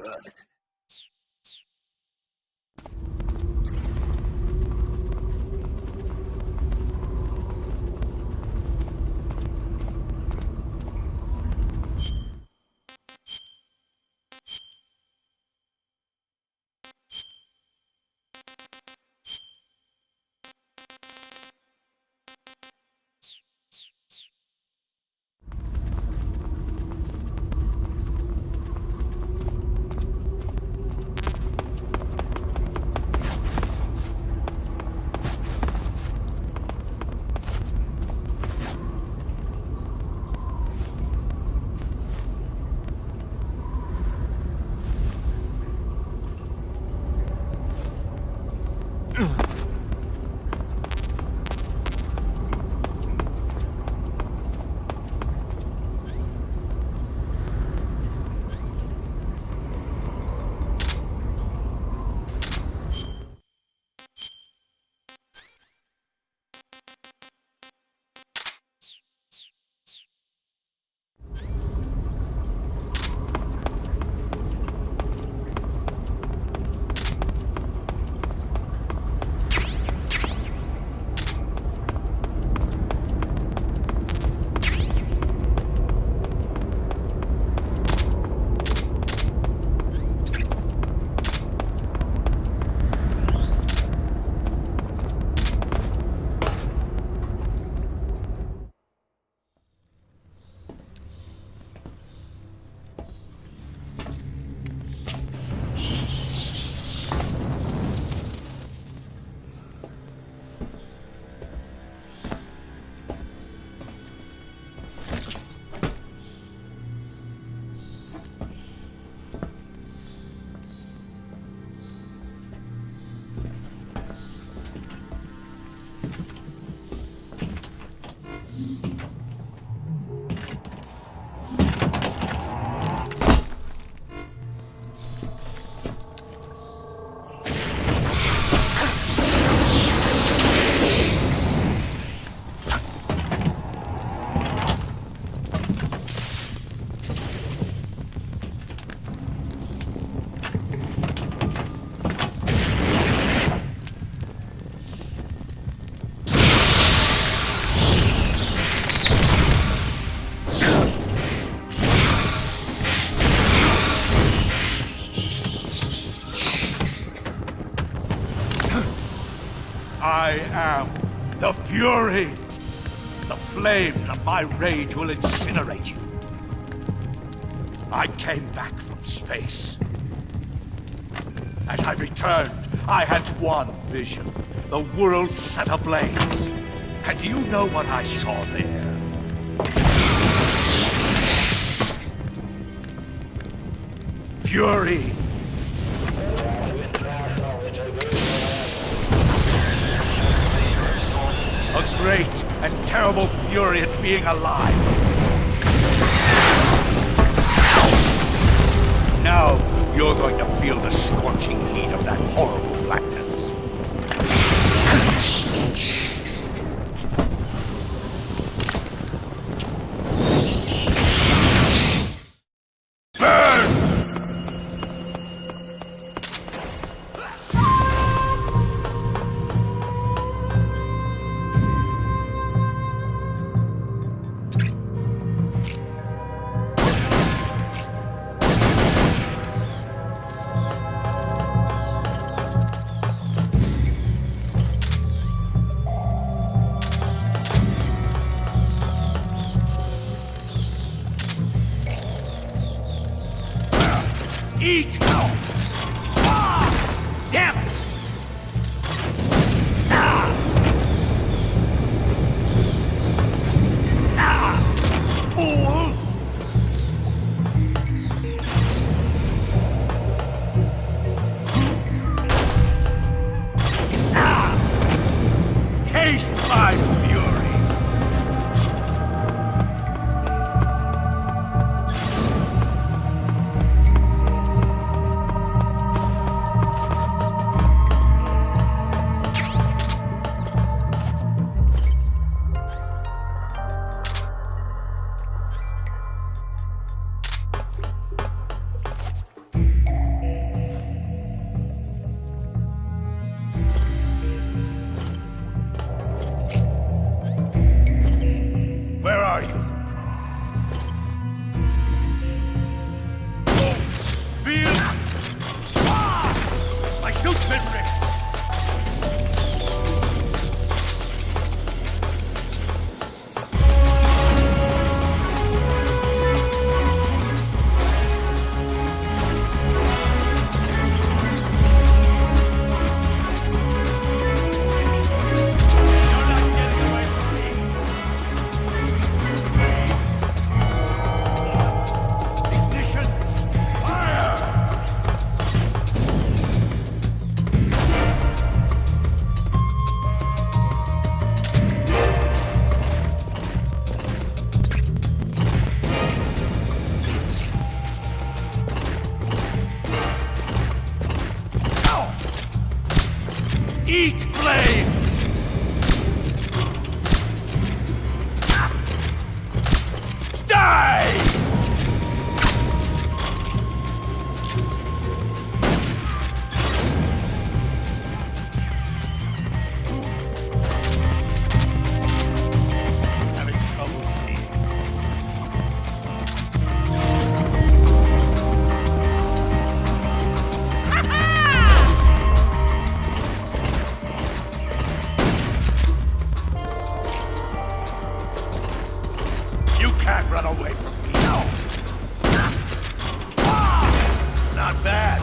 good. I am the Fury! The flames of my rage will incinerate you. I came back from space. As I returned, I had one vision. The world set ablaze. And do you know what I saw there? Fury! A great and terrible fury at being alive. Now, you're going to feel the scorching heat of that horrible blackness. Shoots and rips! Eat flame! Die! Having trouble seeing. You can't run away from me. No. Not bad.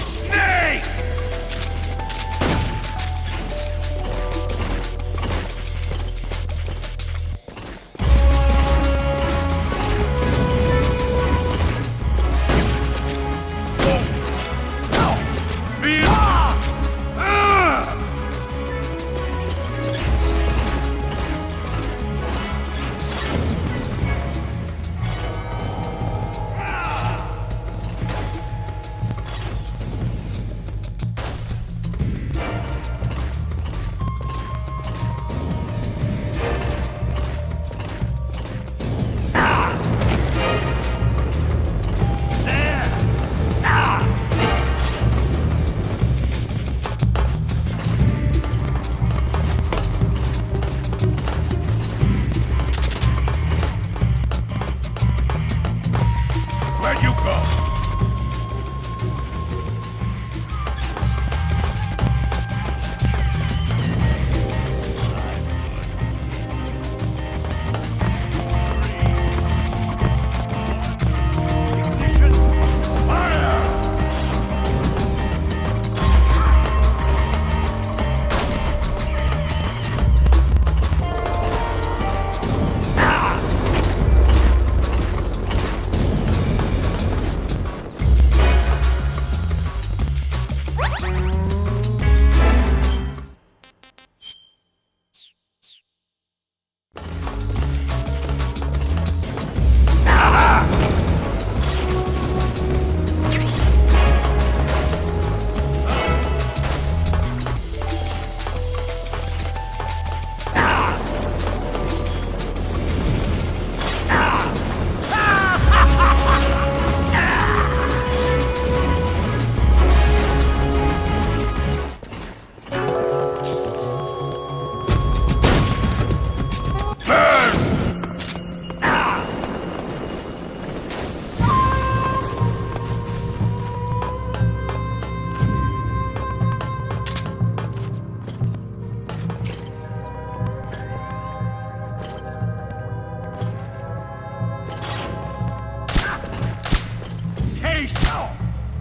Snake! Where'd you go? Ignition! Fire!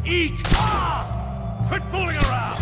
Eat! Quit fooling around!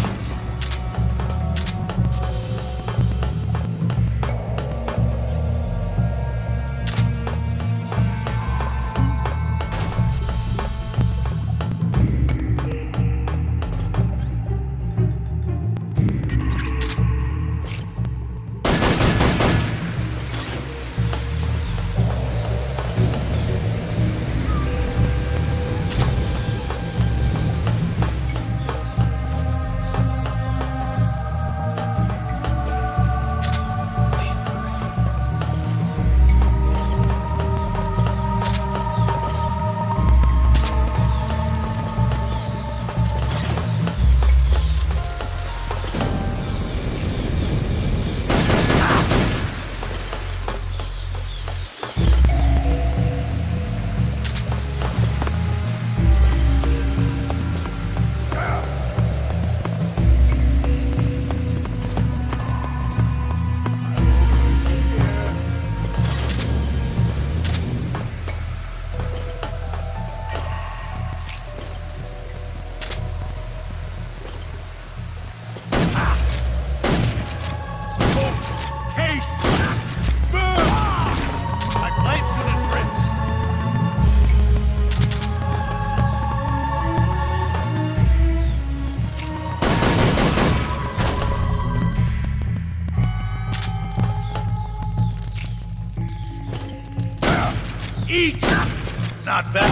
not bad.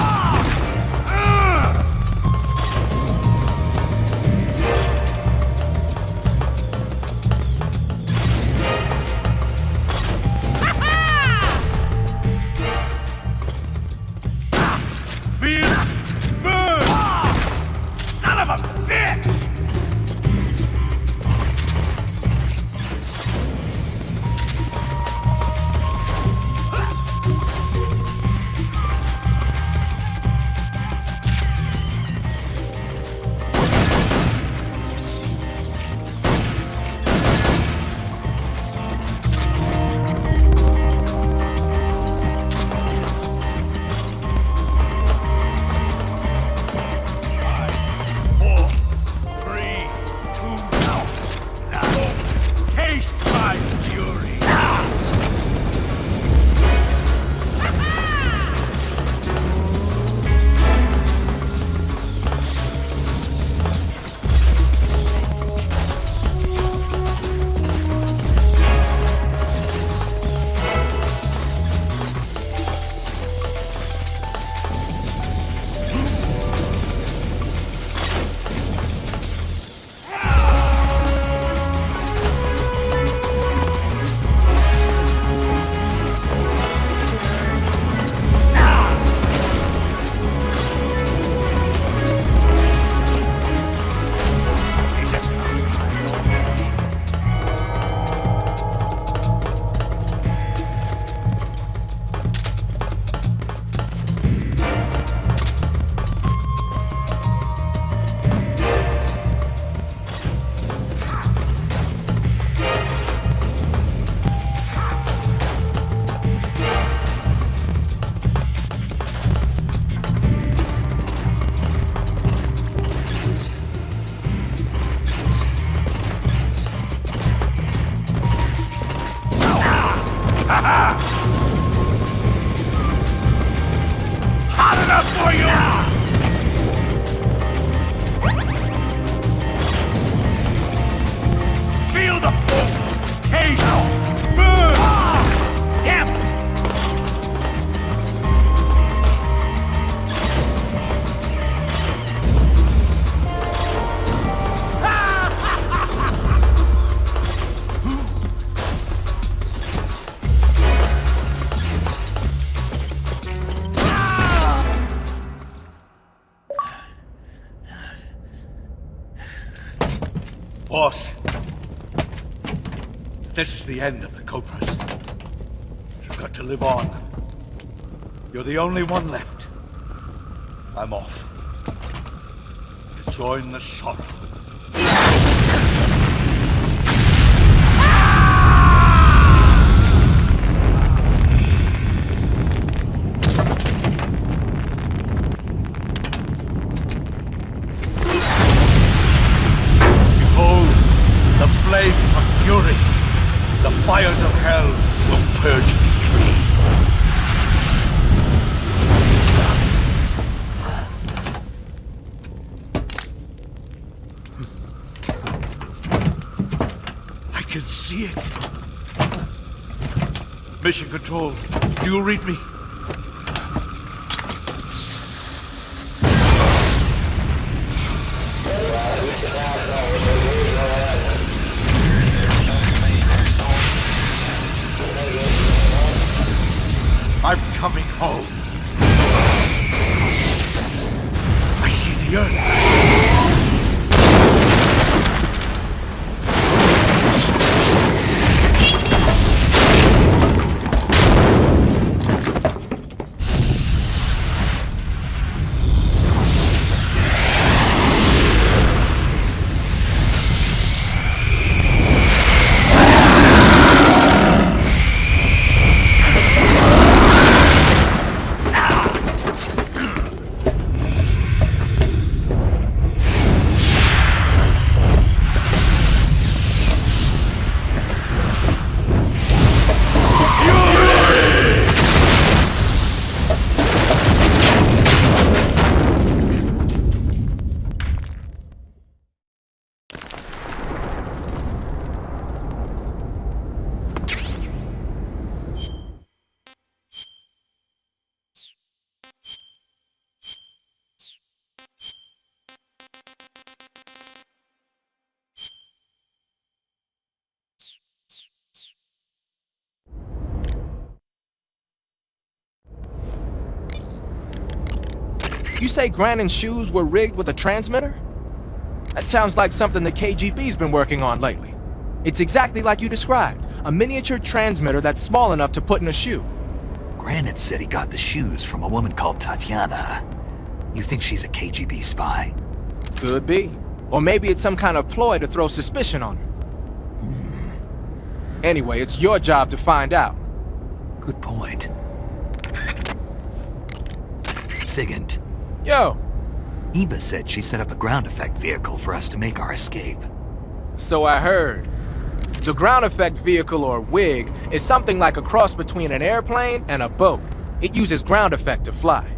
Feel burn! Son of a bitch! Hot enough for you! Feel the full taste! Burn! Damn it! Boss, this is the end of the Cobras. You've got to live on. You're the only one left. I'm off. To join the sorrow. Flames of fury, the fires of hell will purge me clean. I can see it. Mission Control, do you read me? I'm coming home. I see the earth. You say Grannon's shoes were rigged with a transmitter? That sounds like something the KGB's been working on lately. It's exactly like you described, a miniature transmitter that's small enough to put in a shoe. Grannon said he got the shoes from a woman called Tatiana. You think she's a KGB spy? Could be. Or maybe it's some kind of ploy to throw suspicion on her. Anyway, it's your job to find out. Good point. Sigint. Yo! Eva said she set up a ground effect vehicle for us to make our escape. So I heard. The ground effect vehicle, or WIG, is something like a cross between an airplane and a boat. It uses ground effect to fly.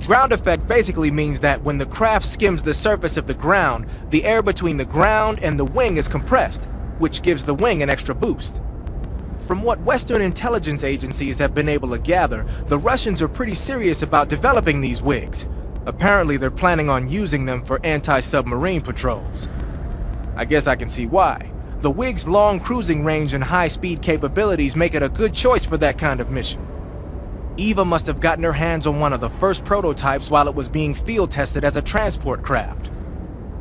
Ground effect basically means that when the craft skims the surface of the ground, the air between the ground and the wing is compressed, which gives the wing an extra boost. From what Western intelligence agencies have been able to gather, the Russians are pretty serious about developing these WIGs. Apparently they're planning on using them for anti-submarine patrols. I guess I can see why. The WIG's long cruising range and high-speed capabilities make it a good choice for that kind of mission. Eva must have gotten her hands on one of the first prototypes while it was being field tested as a transport craft.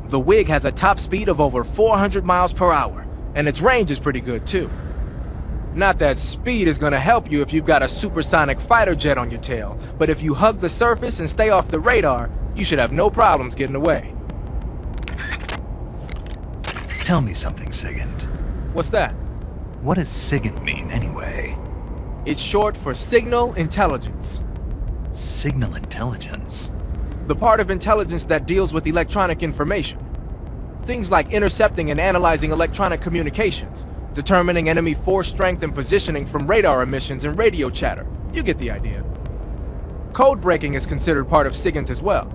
The WIG has a top speed of over 400 miles per hour, and its range is pretty good too. Not that speed is gonna help you if you've got a supersonic fighter jet on your tail, but if you hug the surface and stay off the radar, you should have no problems getting away. Tell me something, Sigint. What's that? What does Sigint mean, anyway? It's short for Signal Intelligence. Signal Intelligence? The part of intelligence that deals with electronic information. Things like intercepting and analyzing electronic communications, determining enemy force strength and positioning from radar emissions and radio chatter. You get the idea. Code breaking is considered part of SIGINT as well.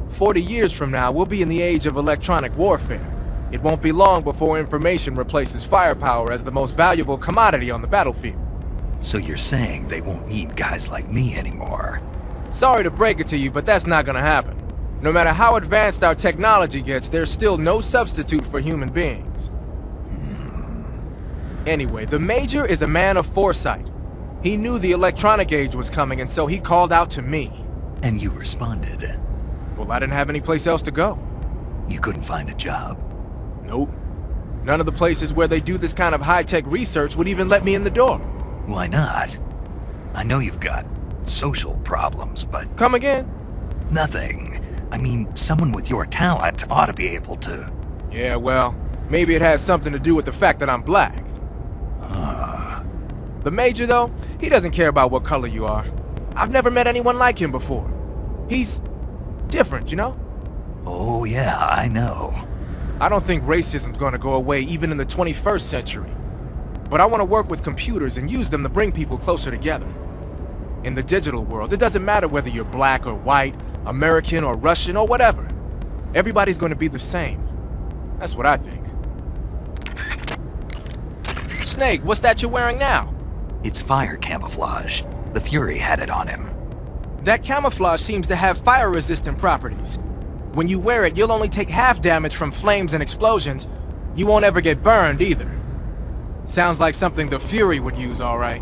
40 years from now, we'll be in the age of electronic warfare. It won't be long before information replaces firepower as the most valuable commodity on the battlefield. So you're saying they won't need guys like me anymore? Sorry to break it to you, but that's not gonna happen. No matter how advanced our technology gets, there's still no substitute for human beings. Anyway, the Major is a man of foresight. He knew the electronic age was coming, and so he called out to me. And you responded? Well, I didn't have any place else to go. You couldn't find a job? Nope. None of the places where they do this kind of high-tech research would even let me in the door. Why not? I know you've got social problems, but... Come again? Nothing. I mean, someone with your talent ought to be able to... Yeah, well, maybe it has something to do with the fact that I'm black. The Major, though, he doesn't care about what color you are. I've never met anyone like him before. He's different, you know? Oh yeah, I know. I don't think racism's gonna go away even in the 21st century. But I want to work with computers and use them to bring people closer together. In the digital world, it doesn't matter whether you're black or white, American or Russian or whatever. Everybody's gonna be the same. That's what I think. Snake, what's that you're wearing now? It's fire camouflage. The Fury had it on him. That camouflage seems to have fire-resistant properties. When you wear it, you'll only take half damage from flames and explosions. You won't ever get burned either. Sounds like something the Fury would use, all right.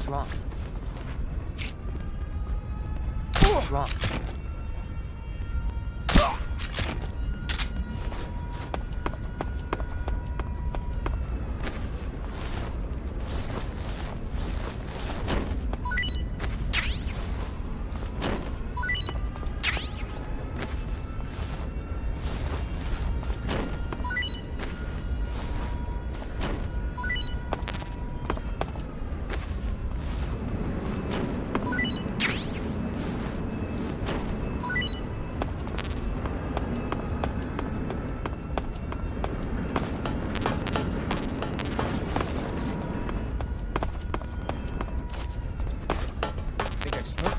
What's wrong? What's wrong? Think I snooped?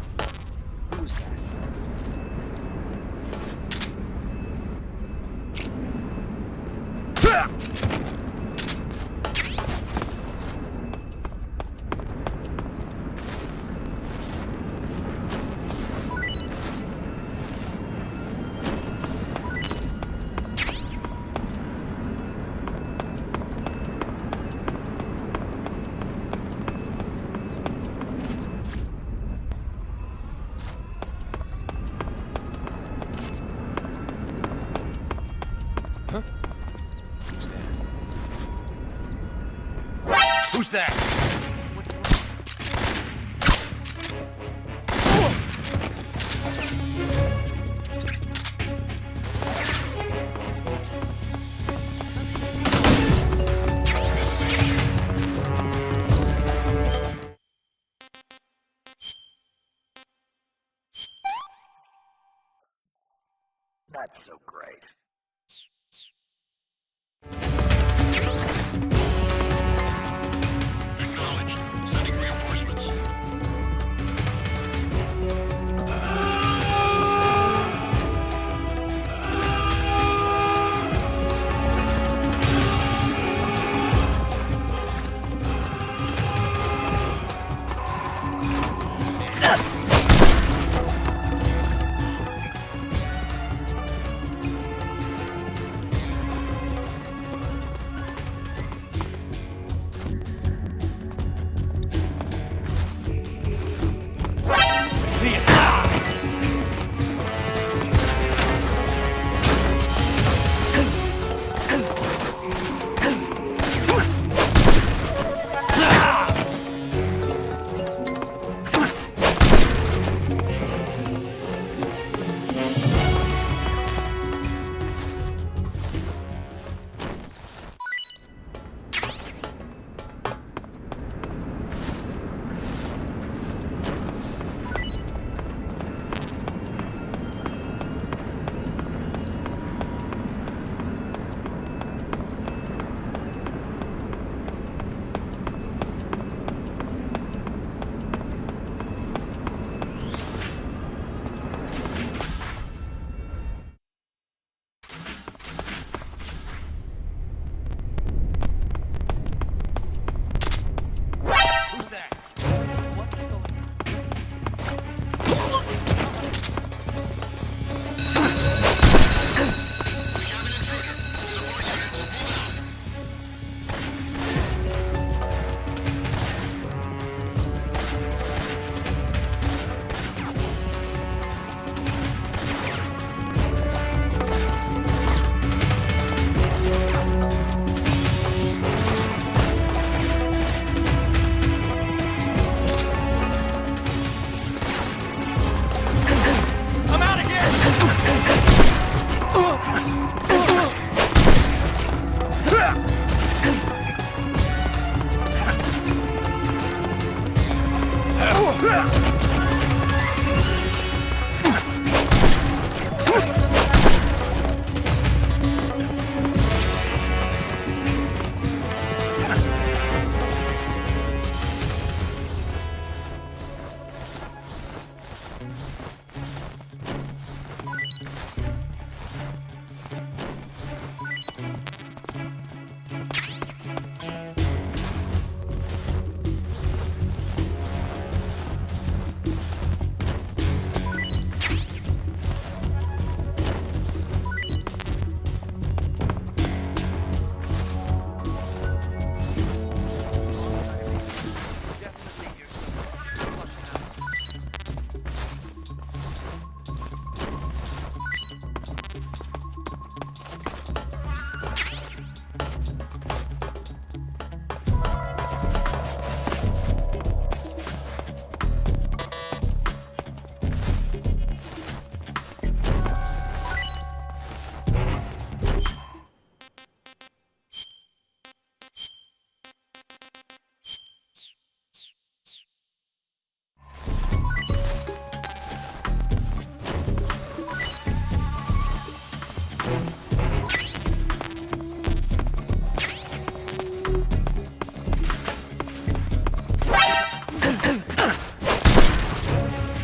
Who was that? Huh? Who's that? Who's that? What's wrong? Not so great. Acknowledged. Sending reinforcements.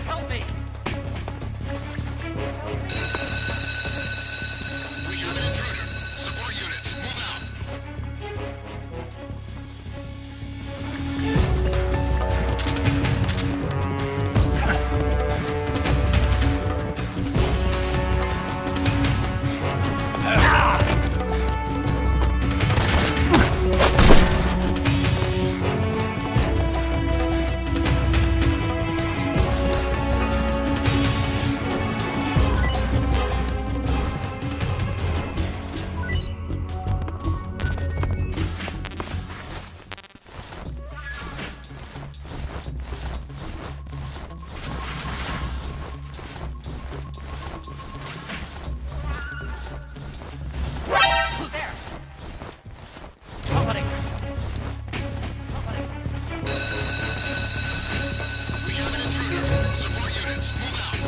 Help me! We have an intruder. Support units, move out. Who's there? Somebody! Somebody! We have an intruder. Support units, move out.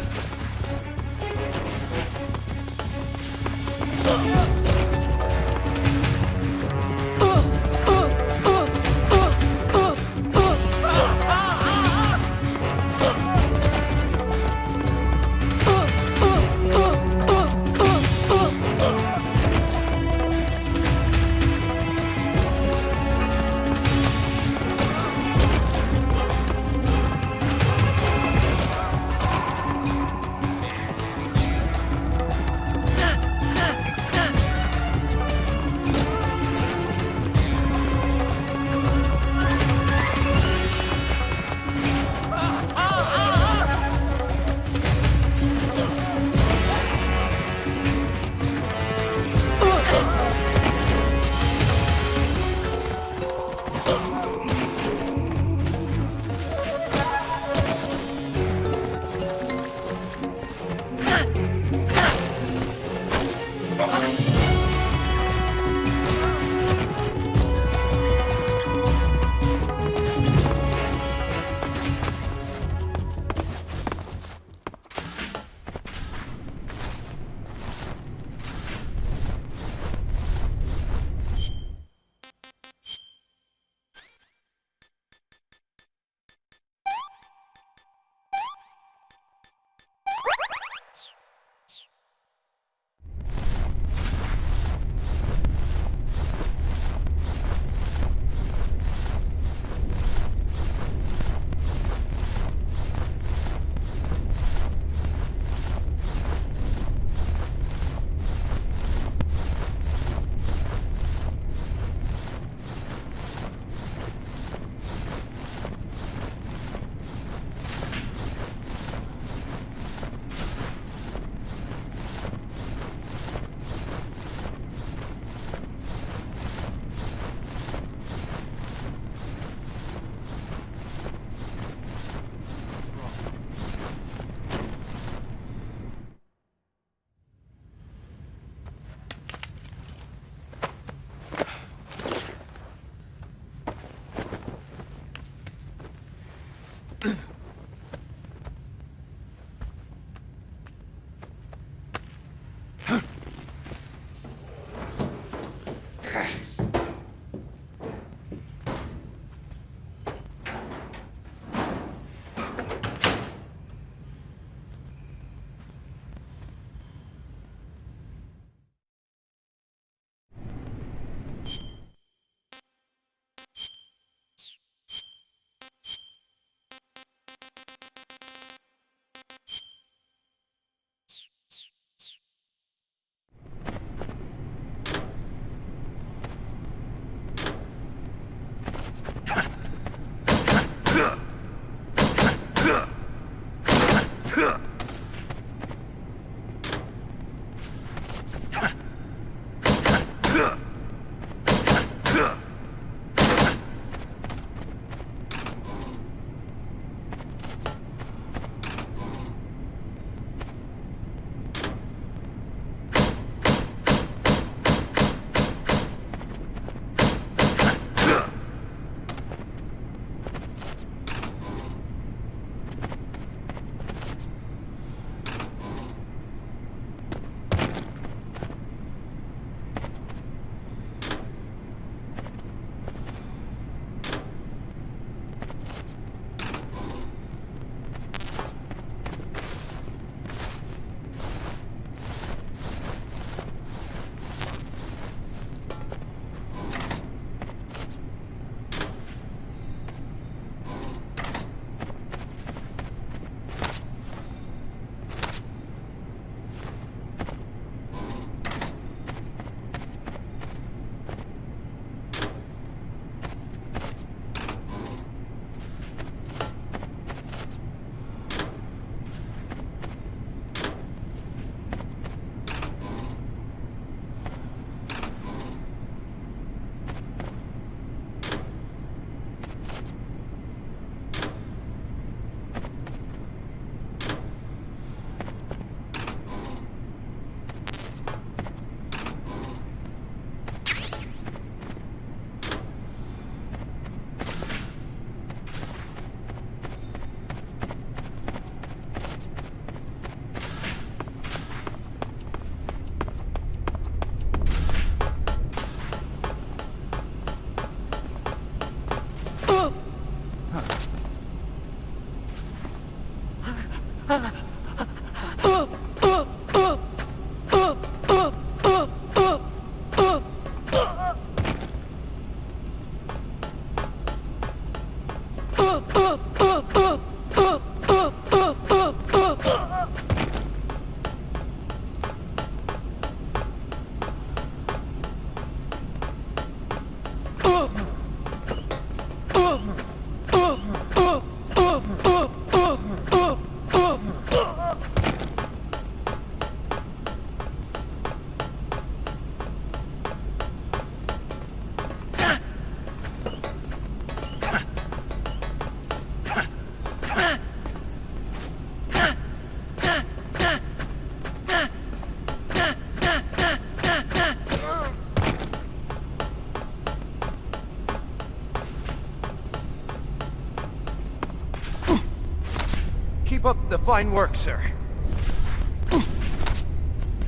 Keep up the fine work, sir.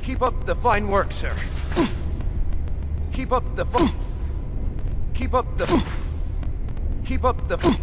Keep up the fine work, sir. Keep up the Keep up the Keep up the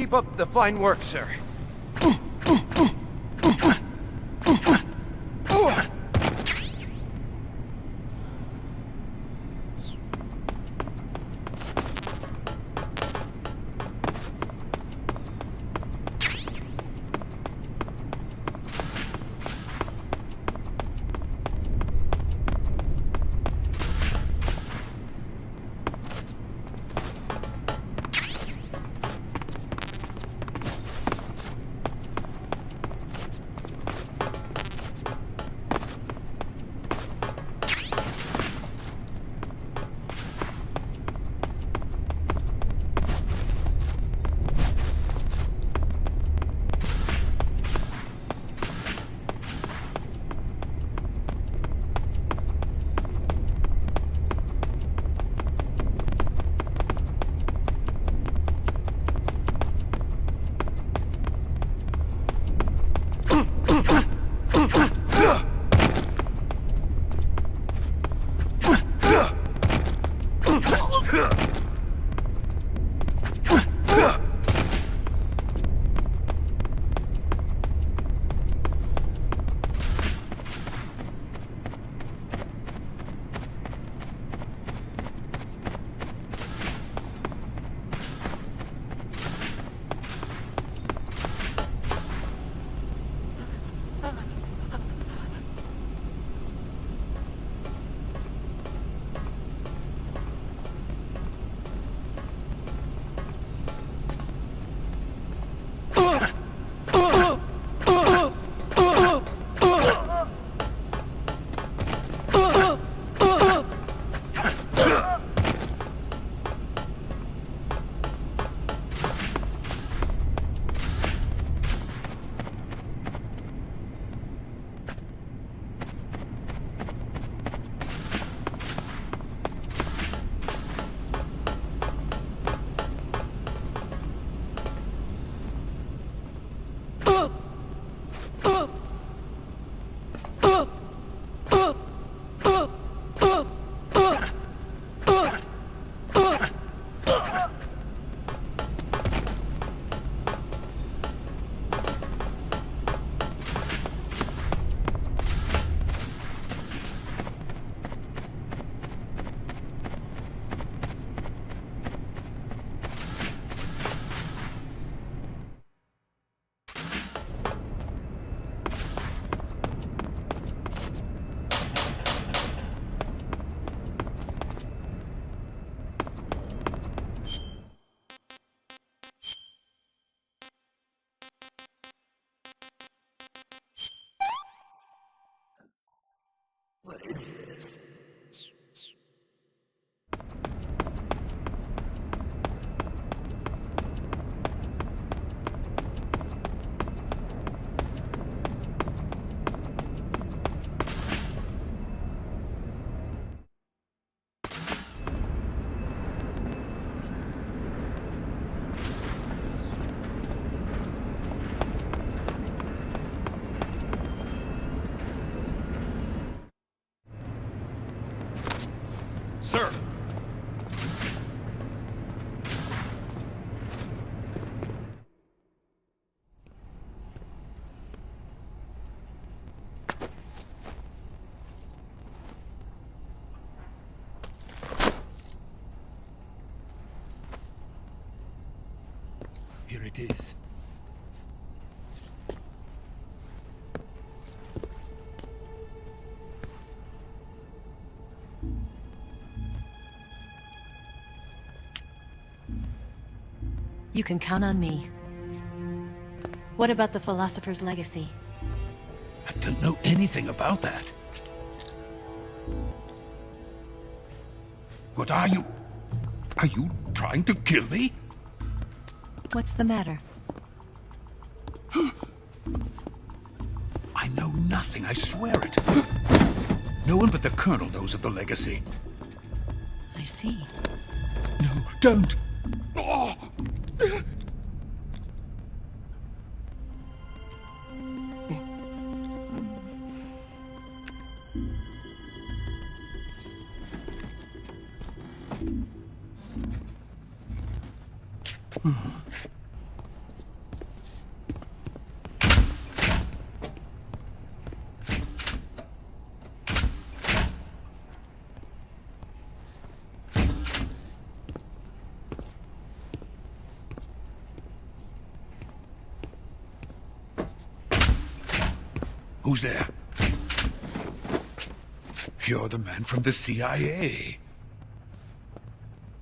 Keep up the fine work, sir. Sir! Here it is. You can count on me. What about the Philosopher's Legacy? I don't know anything about that. What are you? Are you trying to kill me? What's the matter? I know nothing, I swear it. No one but the Colonel knows of the legacy. I see. No, don't! Oh. Who's there? You're the man from the CIA.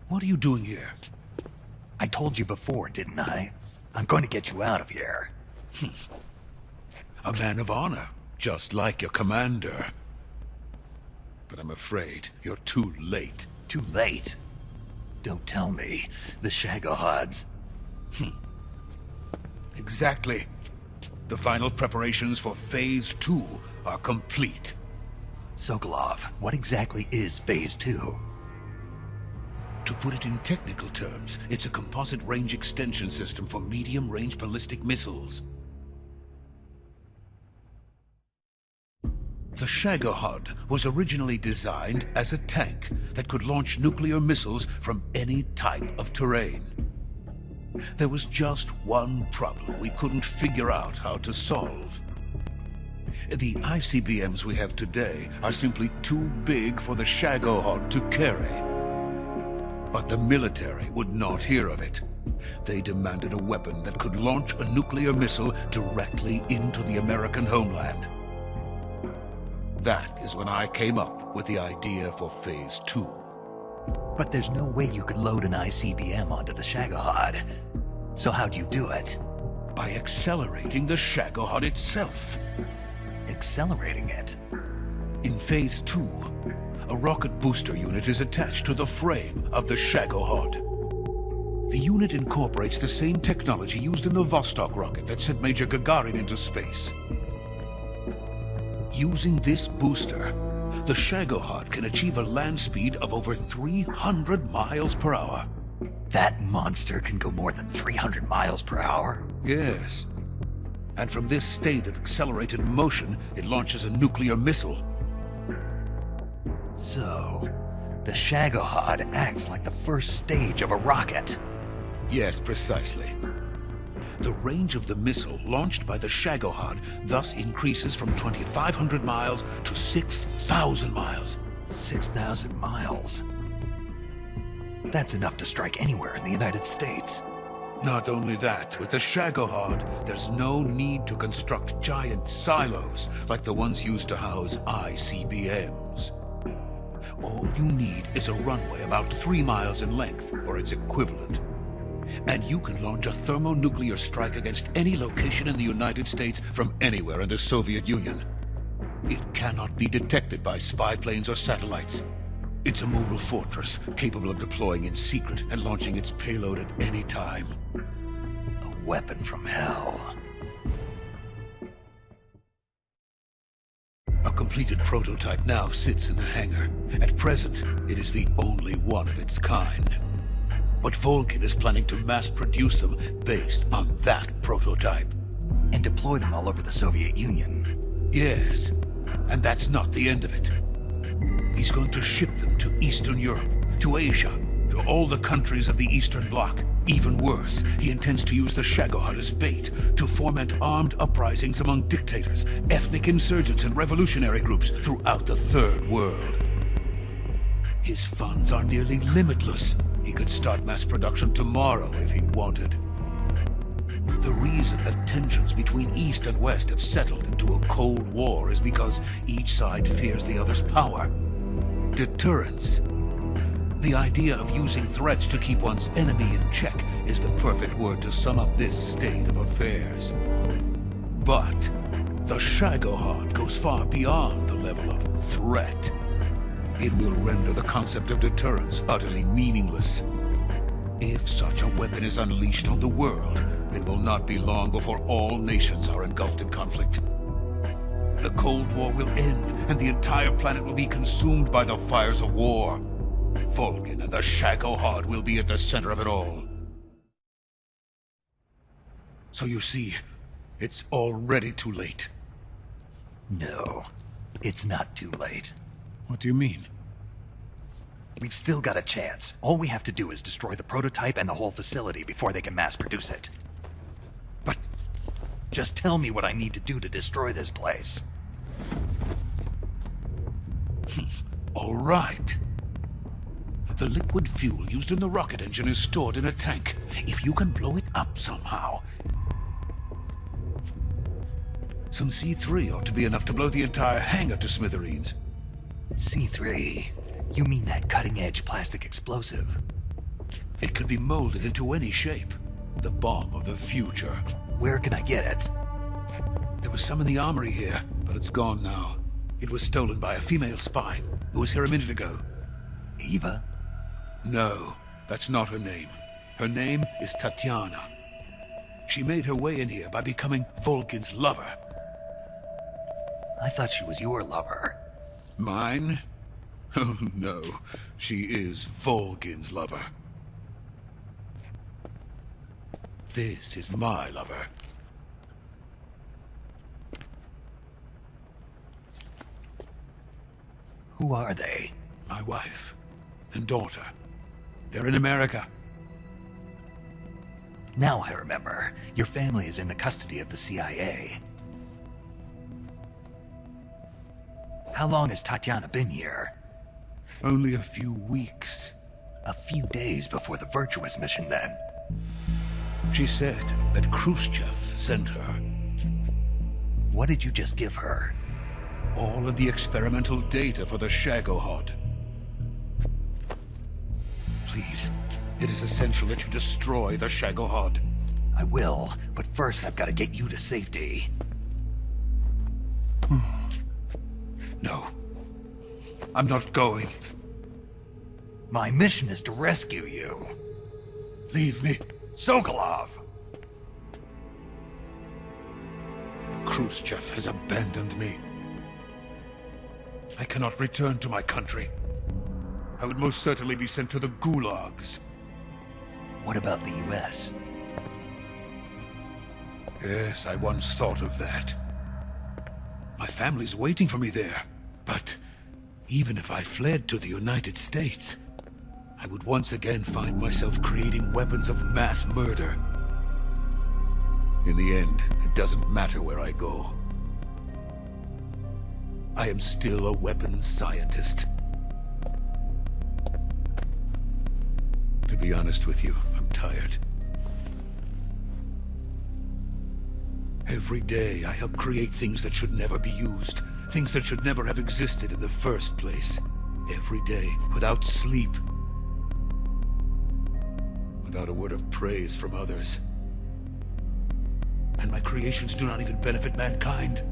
What are you doing here? I told you before, didn't I? I'm going to get you out of here. A man of honor, just like your commander. But I'm afraid you're too late. Too late? Don't tell me. The Shagohods. Exactly. The final preparations for Phase 2 are complete. Sokolov, what exactly is Phase 2? To put it in technical terms, it's a composite range extension system for medium-range ballistic missiles. The Shagohod was originally designed as a tank that could launch nuclear missiles from any type of terrain. There was just one problem we couldn't figure out how to solve. The ICBMs we have today are simply too big for the Shagohod to carry. But the military would not hear of it. They demanded a weapon that could launch a nuclear missile directly into the American homeland. That is when I came up with the idea for Phase 2. But there's no way you could load an ICBM onto the Shagohod. So how'd you do it? By accelerating the Shagohod itself. Accelerating it? In Phase 2, a rocket booster unit is attached to the frame of the Shagohod. The unit incorporates the same technology used in the Vostok rocket that sent Major Gagarin into space. Using this booster, the Shagohod can achieve a land speed of over 300 miles per hour. That monster can go more than 300 miles per hour? Yes. And from this state of accelerated motion, it launches a nuclear missile. So, the Shagohod acts like the first stage of a rocket. Yes, precisely. The range of the missile launched by the Shagohod thus increases from 2,500 miles to 6,000 miles. 6,000 miles? That's enough to strike anywhere in the United States. Not only that, with the Shagohod, there's no need to construct giant silos like the ones used to house ICBMs. All you need is a runway about 3 miles in length, or its equivalent. And you can launch a thermonuclear strike against any location in the United States from anywhere in the Soviet Union. It cannot be detected by spy planes or satellites. It's a mobile fortress, capable of deploying in secret and launching its payload at any time. A weapon from hell. A completed prototype now sits in the hangar. At present, it is the only one of its kind. But Volgin is planning to mass-produce them based on that prototype. And deploy them all over the Soviet Union. Yes, and that's not the end of it. He's going to ship them to Eastern Europe, to Asia, to all the countries of the Eastern Bloc. Even worse, he intends to use the Shagohod as bait to foment armed uprisings among dictators, ethnic insurgents, and revolutionary groups throughout the Third World. His funds are nearly limitless. He could start mass production tomorrow if he wanted. The reason that tensions between East and West have settled into a Cold War is because each side fears the other's power. Deterrence. The idea of using threats to keep one's enemy in check is the perfect word to sum up this state of affairs. But the Shagohod goes far beyond the level of threat. It will render the concept of deterrence utterly meaningless. If such a weapon is unleashed on the world, it will not be long before all nations are engulfed in conflict. The Cold War will end, and the entire planet will be consumed by the fires of war. Vulcan and the Shagohod will be at the center of it all. So you see, it's already too late. No, it's not too late. What do you mean? We've still got a chance. All we have to do is destroy the prototype and the whole facility before they can mass produce it. But Just tell me what I need to do to destroy this place. all right. The liquid fuel used in the rocket engine is stored in a tank. If you can blow it up somehow, some C3 ought to be enough to blow the entire hangar to smithereens. C3? You mean that cutting-edge plastic explosive? It could be molded into any shape. The bomb of the future. Where can I get it? There was some in the armory here, but it's gone now. It was stolen by a female spy who was here a minute ago. Eva? No, that's not her name. Her name is Tatiana. She made her way in here by becoming Vulcan's lover. I thought she was your lover. Mine? Oh no, she is Vulcan's lover. This is my lover. Who are they? My wife and daughter. They're in America. Now I remember. Your family is in the custody of the CIA. How long has Tatiana been here? Only a few weeks. A few days before the Virtuous mission, then. She said that Khrushchev sent her. What did you just give her? All of the experimental data for the Shagohod. Please, it is essential that you destroy the Shagohod. I will, but first I've got to get you to safety. No, I'm not going. My mission is to rescue you. Leave me. Sokolov! Khrushchev has abandoned me. I cannot return to my country. I would most certainly be sent to the gulags. What about the US? Yes, I once thought of that. My family's waiting for me there. But even if I fled to the United States, I would once again find myself creating weapons of mass murder. In the end, it doesn't matter where I go. I am still a weapons scientist. To be honest with you, I'm tired. Every day, I help create things that should never be used. Things that should never have existed in the first place. Every day, without sleep. Without a word of praise from others. And my creations do not even benefit mankind.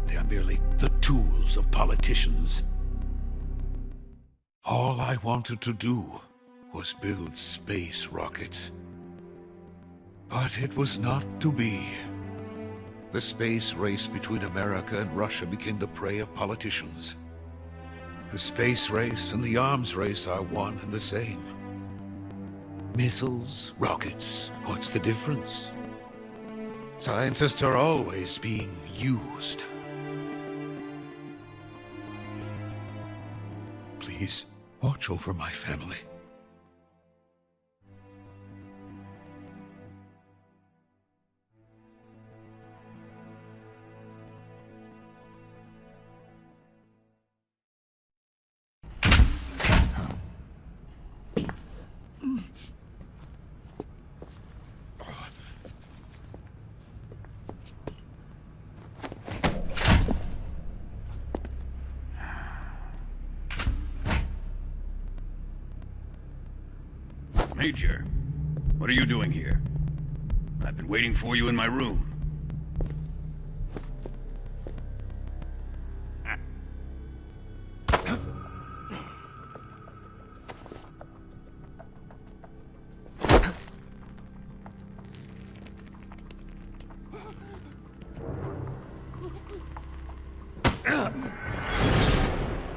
They are merely the tools of politicians. All I wanted to do was build space rockets. But it was not to be. The space race between America and Russia became the prey of politicians. The space race and the arms race are one and the same. Missiles, rockets, what's the difference? Scientists are always being used. Please, watch over my family. Major, what are you doing here? I've been waiting for you in my room.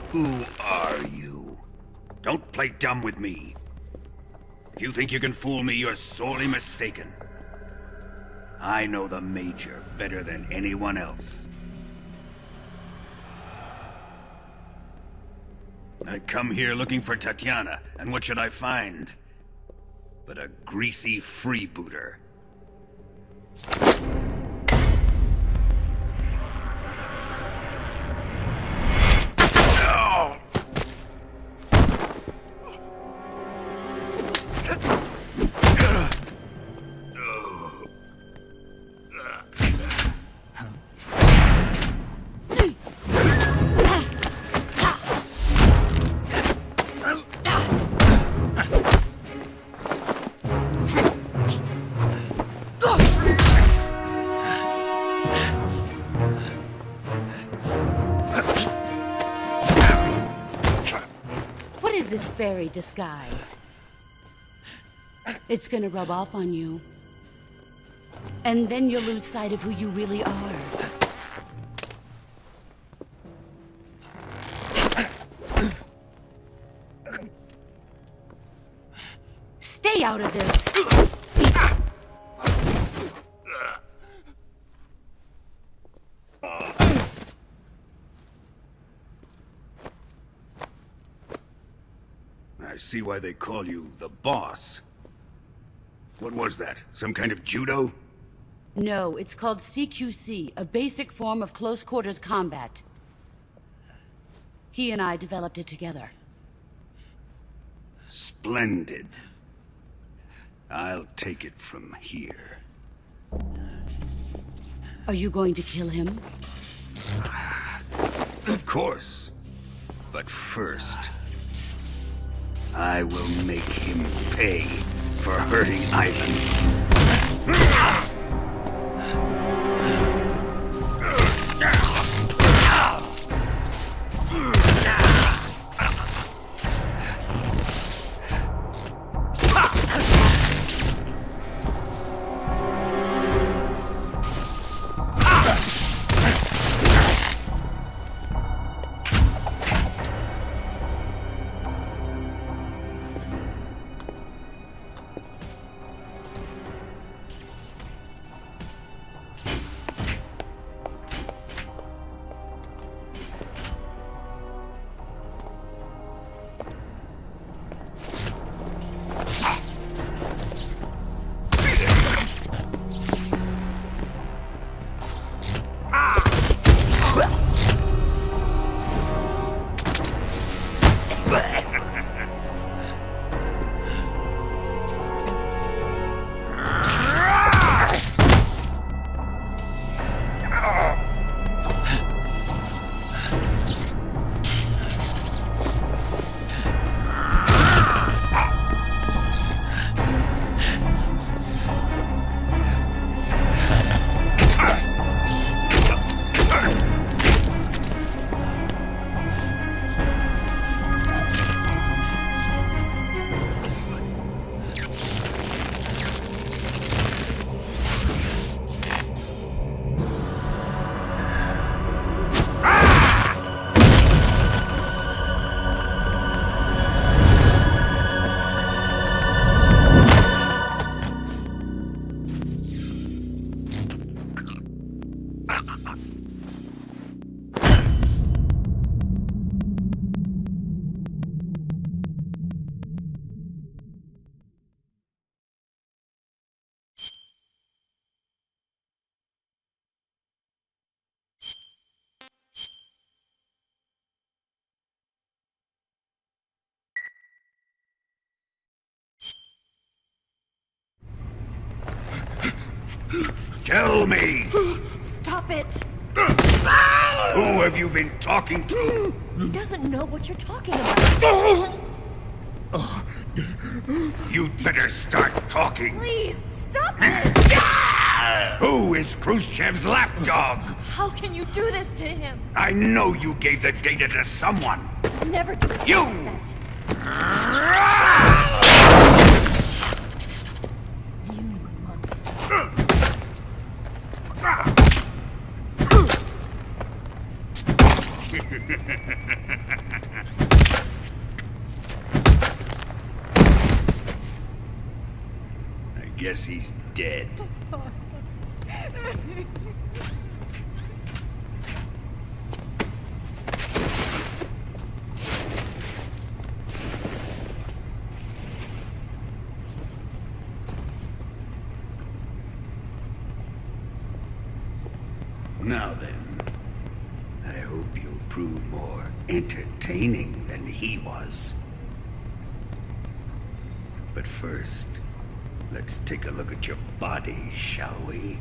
Who are you? Don't play dumb with me. If you think you can fool me, you're sorely mistaken. I know the Major better than anyone else. I come here looking for Tatiana, and what should I find? But a greasy freebooter. This fairy disguise. It's gonna rub off on you. And then you'll lose sight of who you really are. Stay out of this! I see why they call you the boss. What was that? Some kind of judo? No, it's called CQC, a basic form of close quarters combat. He and I developed it together. Splendid. I'll take it from here. Are you going to kill him? Of course. But first, I will make him pay for hurting Ivan. Tell me! Stop it! Who have you been talking to? He doesn't know what you're talking about. You'd better start talking. Please, stop this! Who is Khrushchev's lapdog? How can you do this to him? I know you gave the data to someone. Never do that. You! You monster. I guess he's dead. Now then, I hope you'll prove more entertaining than he was. But first, let's take a look at your body, shall we?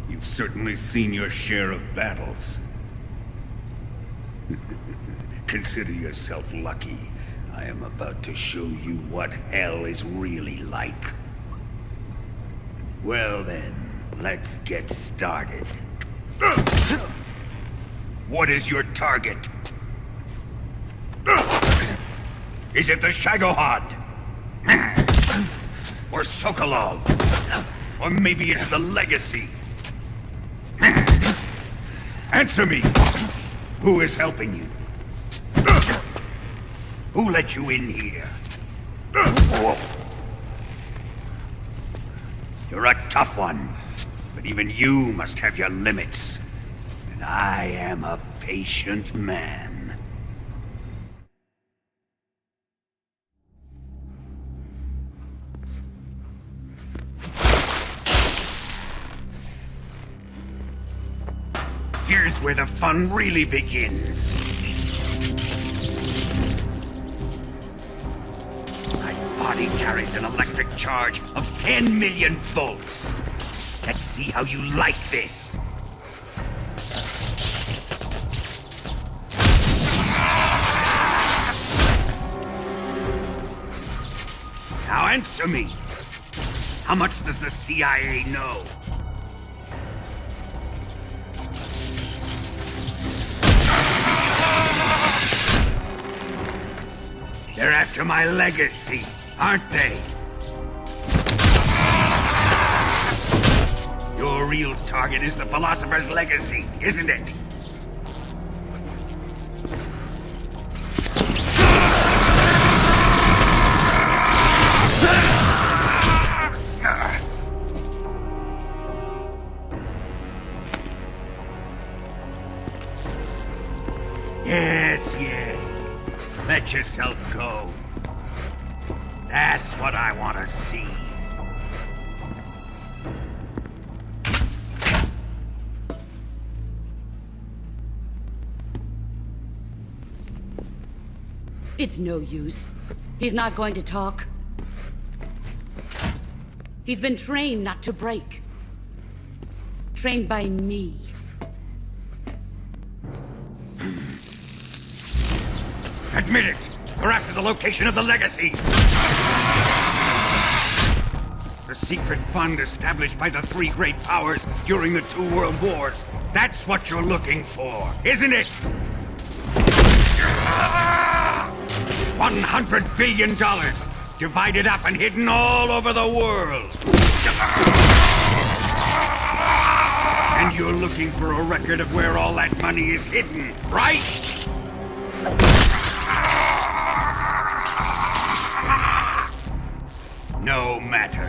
You've certainly seen your share of battles. Consider yourself lucky. I am about to show you what hell is really like. Well then, let's get started. What is your target? Is it the Shagohod? Or Sokolov? Or maybe it's the Legacy? Answer me! Who is helping you? Who let you in here? You're a tough one, but even you must have your limits. And I am a patient man. Here's where the fun really begins. My body carries an electric charge of 10 million volts. Let's see how you like this. Now answer me. How much does the CIA know? They're after my legacy, aren't they? Your real target is the Philosopher's Legacy, isn't it? Yes. Let yourself go. That's what I want to see. It's no use. He's not going to talk. He's been trained not to break. Trained by me. Admit it! We're after the location of the Legacy! The secret fund established by the three great powers during the 2 world wars. That's what you're looking for, isn't it? $100 billion, divided up and hidden all over the world. And you're looking for a record of where all that money is hidden, right? No matter.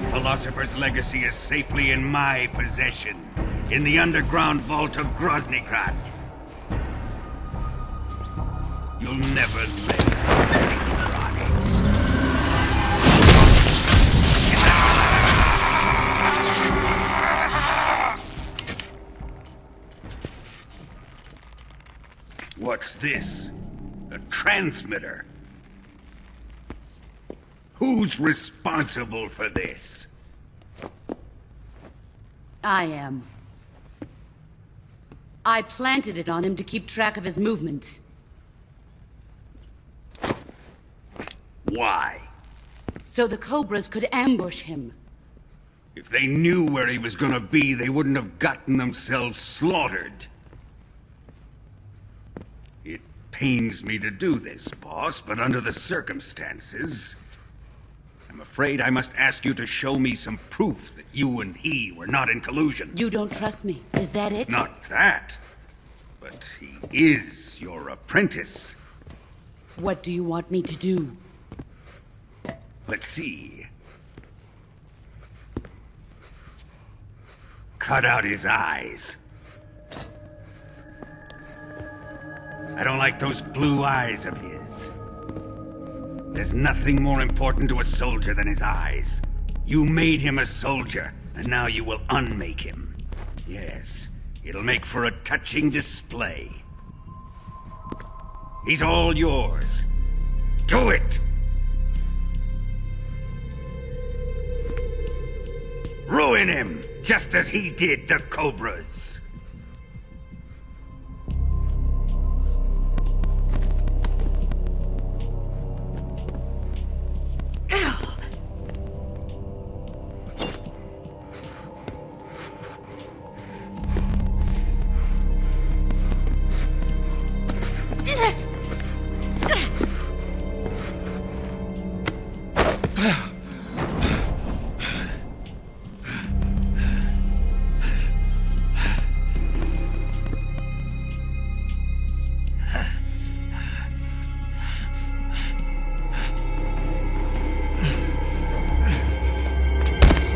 The Philosopher's Legacy is safely in my possession, in the underground vault of Groznygrad. You'll never live on it. What's this? A transmitter? Who's responsible for this? I am. I planted it on him to keep track of his movements. Why? So the Cobras could ambush him. If they knew where he was gonna be, they wouldn't have gotten themselves slaughtered. It pains me to do this, boss, but under the circumstances, I'm afraid I must ask you to show me some proof that you and he were not in collusion. You don't trust me, is that it? Not that, but he is your apprentice. What do you want me to do? Let's see. Cut out his eyes. I don't like those blue eyes of his. There's nothing more important to a soldier than his eyes. You made him a soldier, and now you will unmake him. Yes, it'll make for a touching display. He's all yours. Do it! Ruin him, just as he did the Cobras.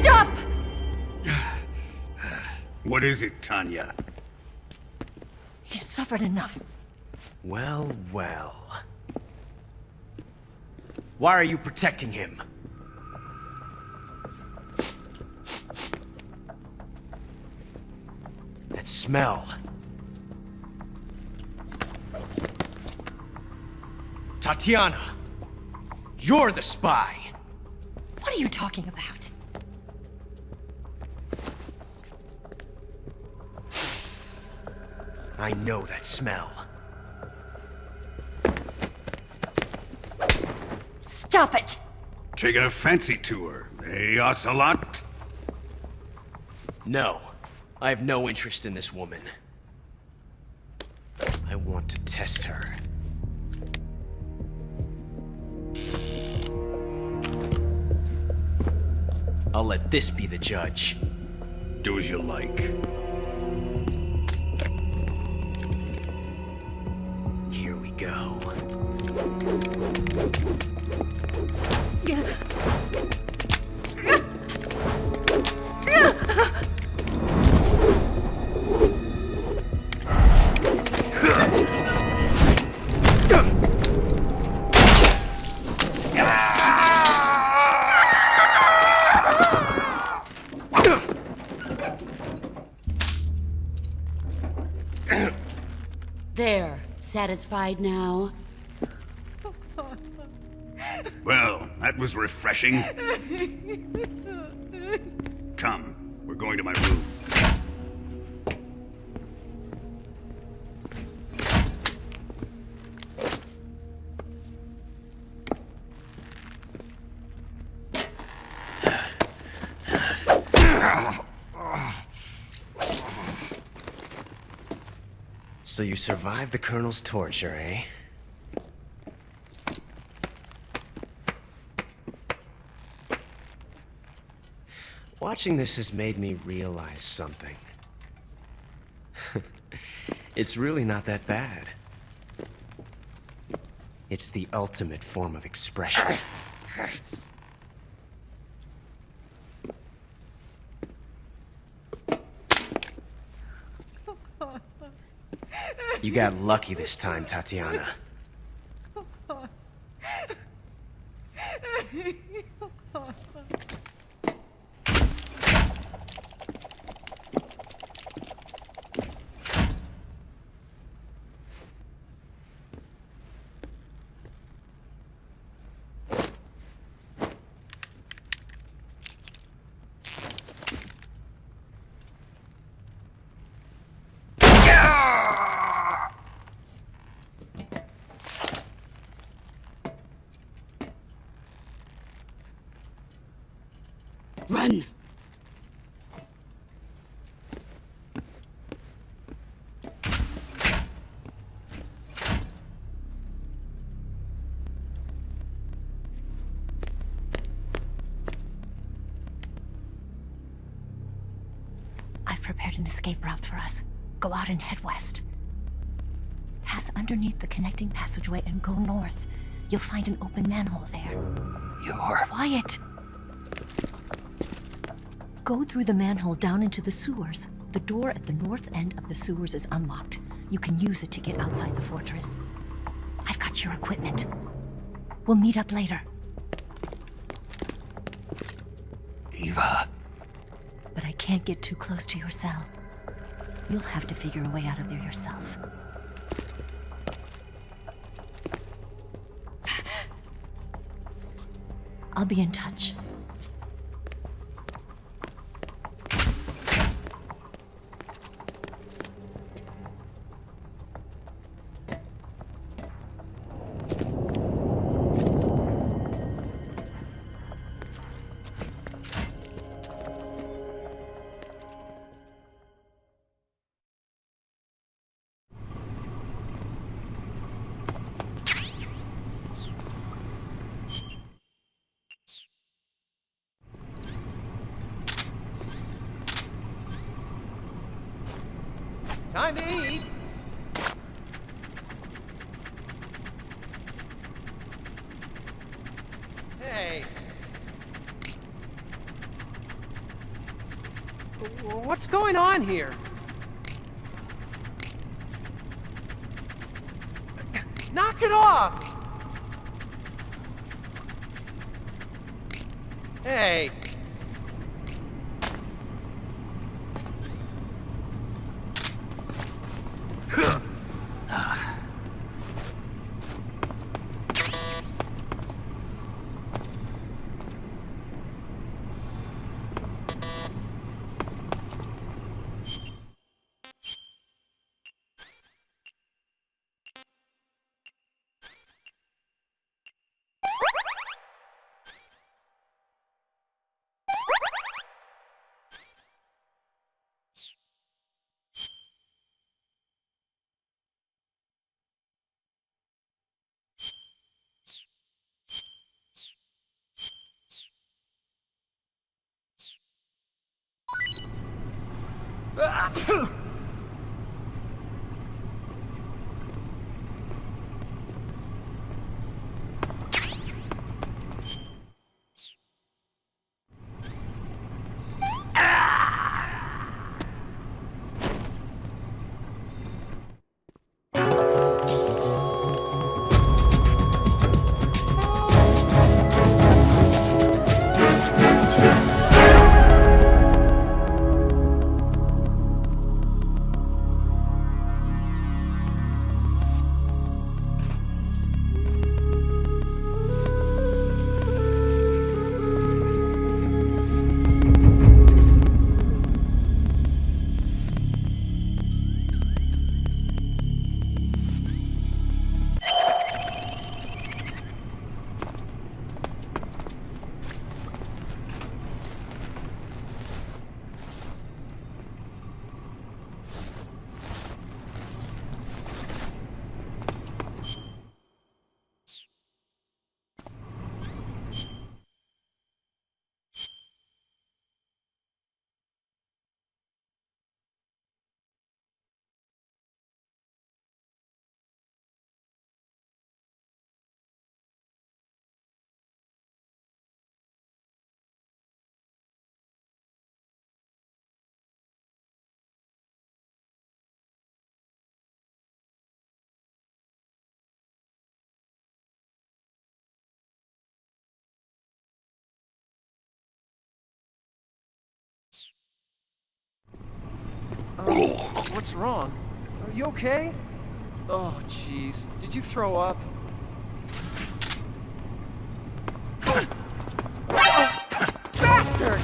Stop! What is it, Tanya? He's suffered enough. Well, well. Why are you protecting him? That smell. Tatiana! You're the spy! What are you talking about? I know that smell. Stop it! Taking a fancy to her, eh, Ocelot? No. I have no interest in this woman. I want to test her. I'll let this be the judge. Do as you like. Here we go. There, satisfied now? Well, that was refreshing. Come, we're going to my room. So you survived the Colonel's torture, eh? Watching this has made me realize something. It's really not that bad. It's the ultimate form of expression. You got lucky this time, Tatiana. Yeah! prepared an escape route for us. Go out and head west. Pass underneath the connecting passageway and go north. You'll find an open manhole there. You're... Quiet! Go through the manhole down into the sewers. The door at the north end of the sewers is unlocked. You can use it to get outside the fortress. I've got your equipment. We'll meet up later. Eva... But I can't get too close to your cell. You'll have to figure a way out of there yourself. I'll be in touch. Time to eat! Hey! What's going on here? Knock it off! Hey! What's wrong? Are you okay? Oh, jeez. Did you throw up? Bastard!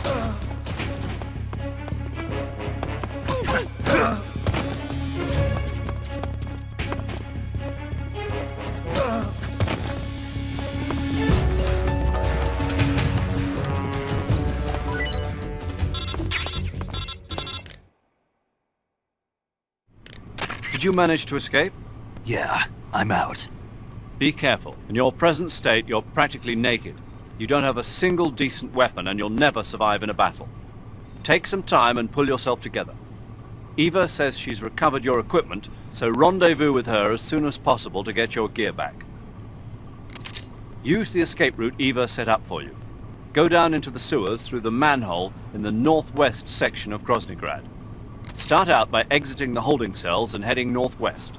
Did you manage to escape? Yeah, I'm out. Be careful. In your present state, you're practically naked. You don't have a single decent weapon, and you'll never survive in a battle. Take some time and pull yourself together. Eva says she's recovered your equipment, so rendezvous with her as soon as possible to get your gear back. Use the escape route Eva set up for you. Go down into the sewers through the manhole in the northwest section of Groznygrad. Start out by exiting the holding cells and heading northwest.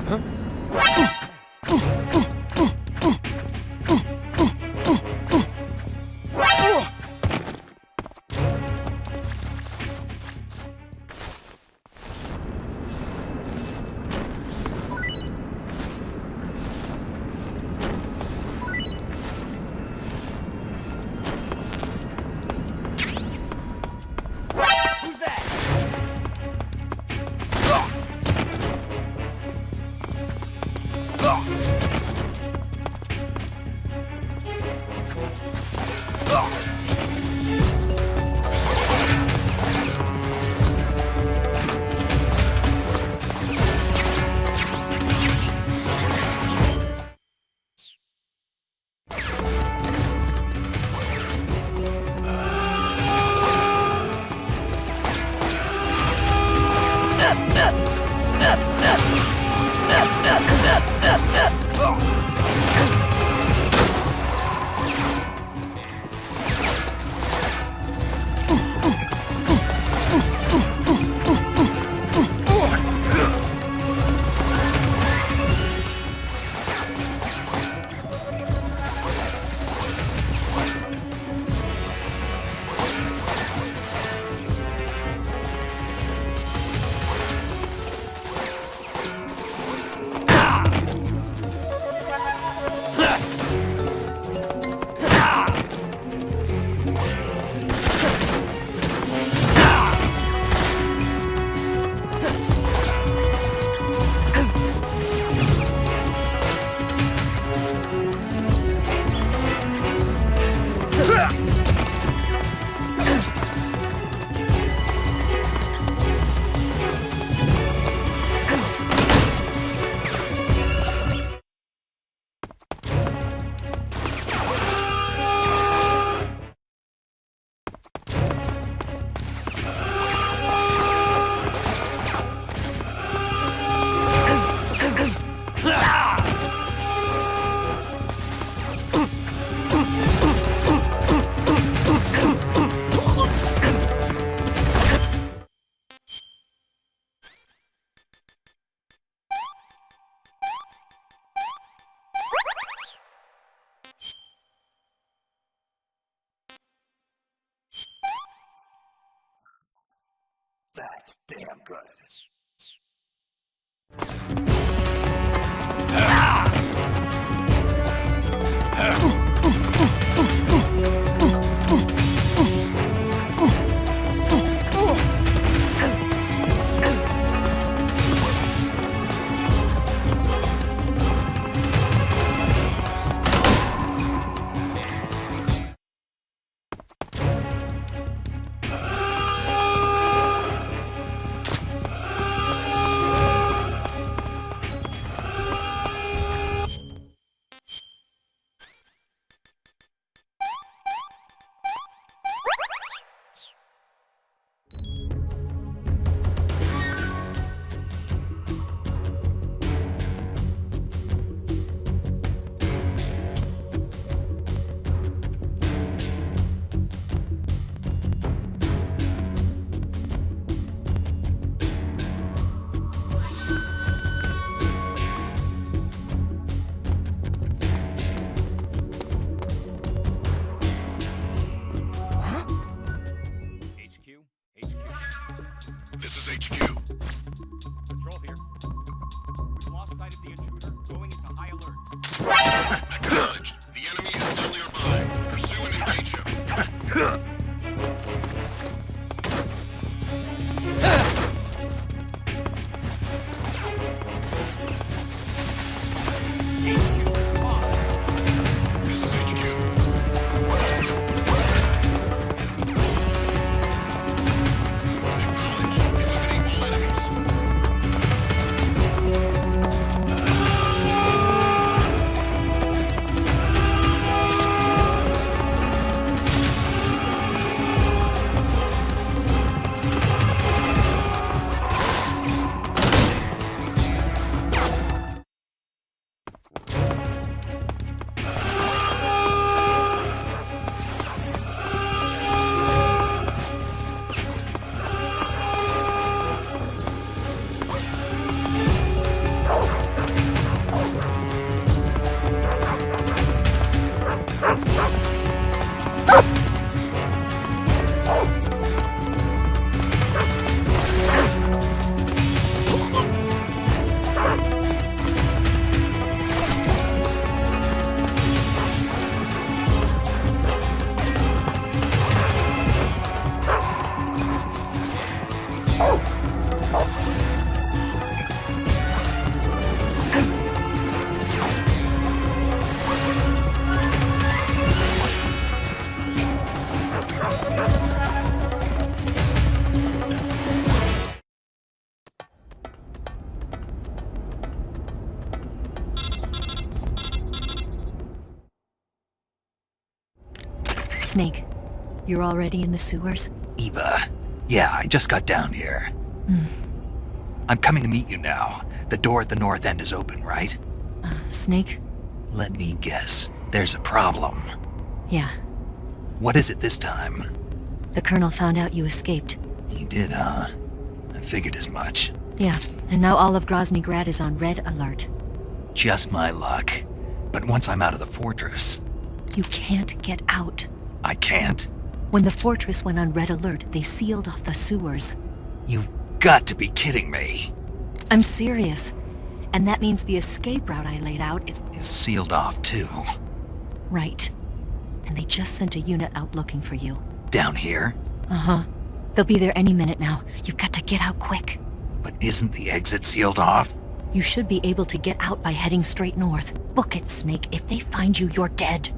Who's that? That's damn good. This is HQ. Control here. We've lost sight of the intruder, going into high alert. Acknowledged. The enemy is still nearby. Pursue and engage him. This is HQ. Acknowledged. Eliminate all enemies. Snake, you're already in the sewers? Eva. Yeah, I just got down here. I'm coming to meet you now. The door at the north end is open, right? Snake? Let me guess. There's a problem. Yeah. What is it this time? The Colonel found out you escaped. He did, huh? I figured as much. Yeah, and now all of Grozny Grad is on red alert. Just my luck. But once I'm out of the fortress... You can't get out. I can't? When the fortress went on red alert, they sealed off the sewers. You've got to be kidding me. I'm serious. And that means the escape route I laid out is sealed off, too. Right. And they just sent a unit out looking for you. Down here? Uh-huh. They'll be there any minute now. You've got to get out quick. But isn't the exit sealed off? You should be able to get out by heading straight north. Book it, Snake. If they find you, you're dead.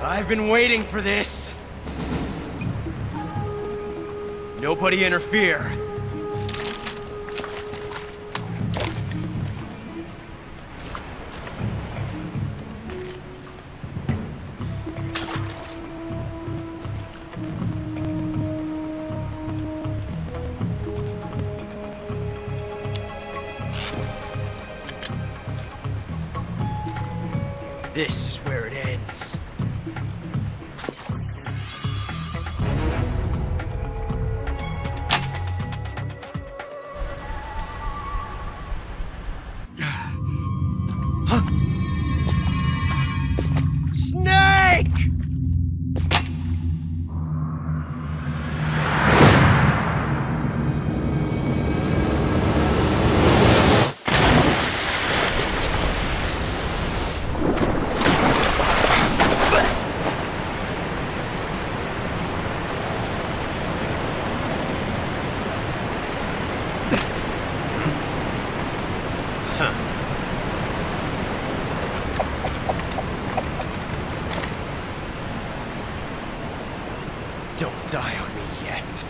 I've been waiting for this. Nobody interfere. This is where it ends. Snake! Don't die on me yet.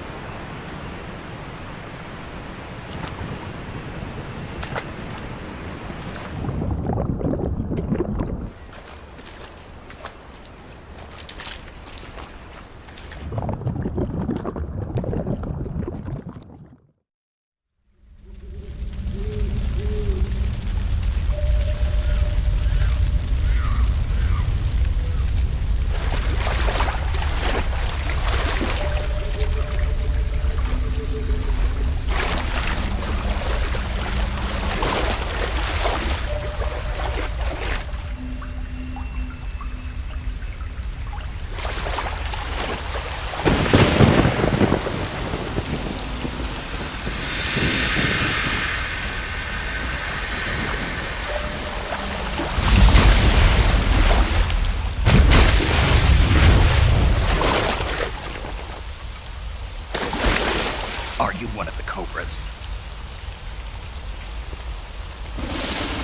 Are you one of the Cobras?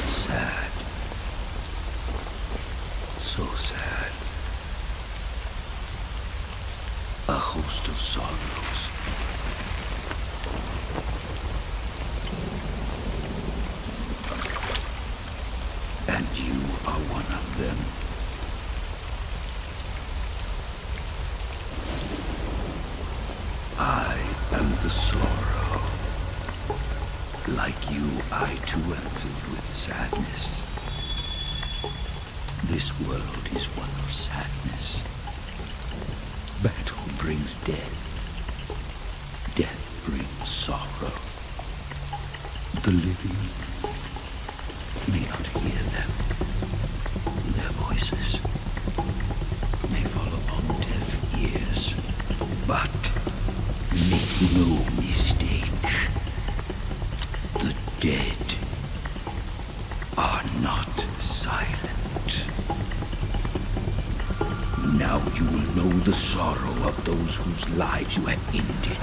Sad. So sad. A host of sorrows. And you are one of them. I am the sorrow. Like you, I too am filled with sadness. This world is one of sadness. Battle brings death. Death brings sorrow. The living may not hear them. Their voices may fall upon deaf ears. But make no mistake. The dead are not silent. Now you will know the sorrow of those whose lives you have ended.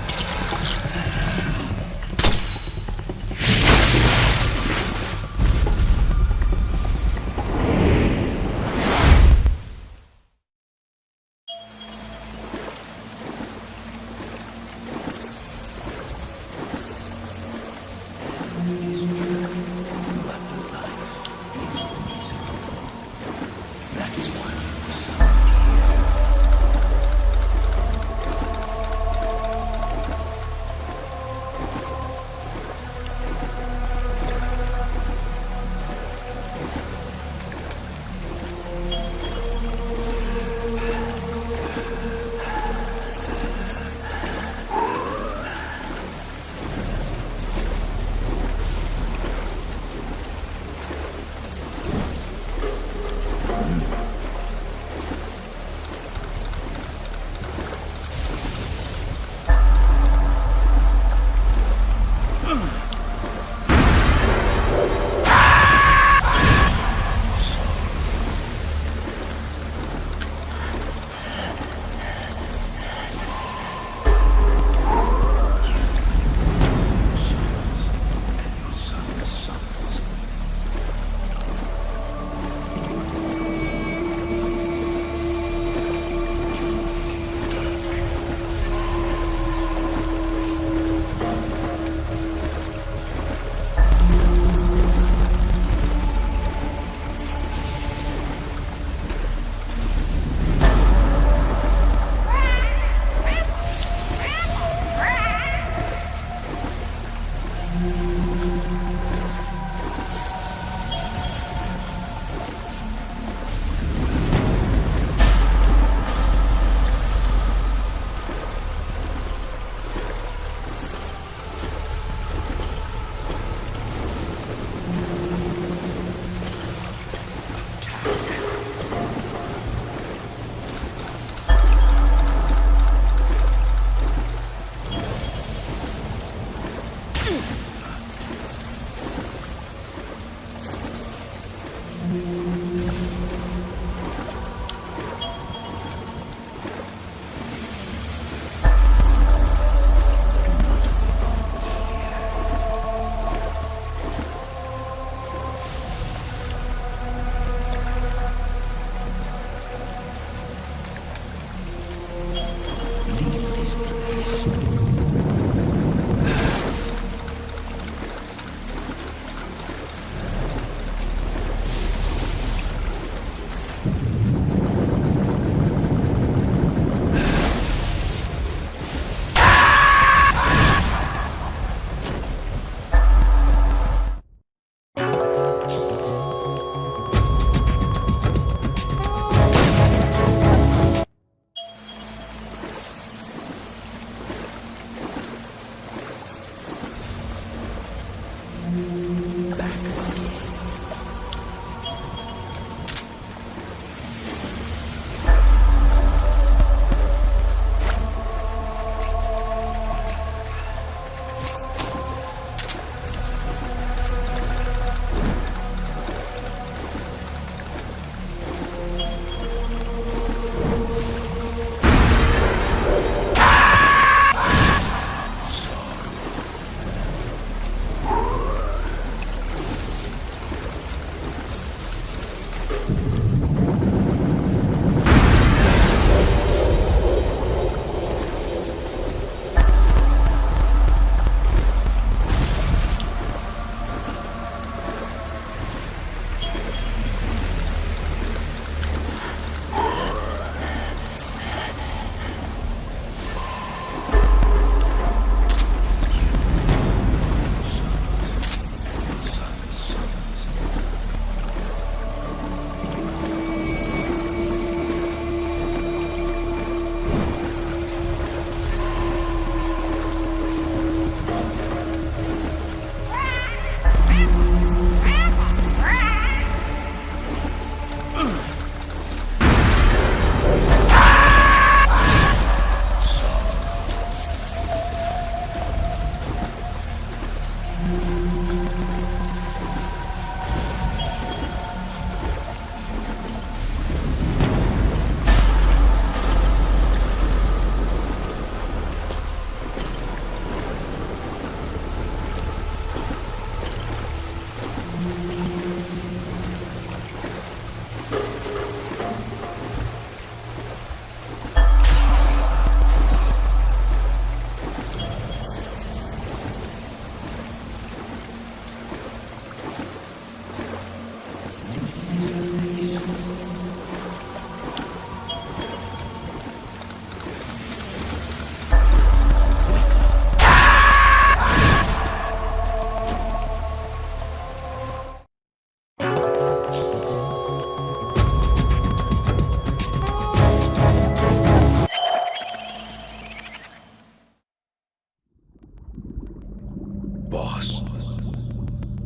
Boss,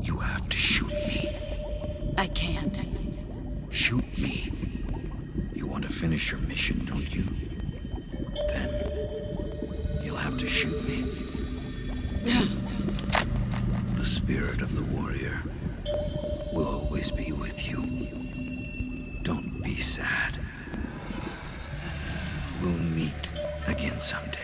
you have to shoot me. I can't. Shoot me. You want to finish your mission, don't you? Then you'll have to shoot me. The spirit of the warrior will always be with you. Don't be sad. We'll meet again someday.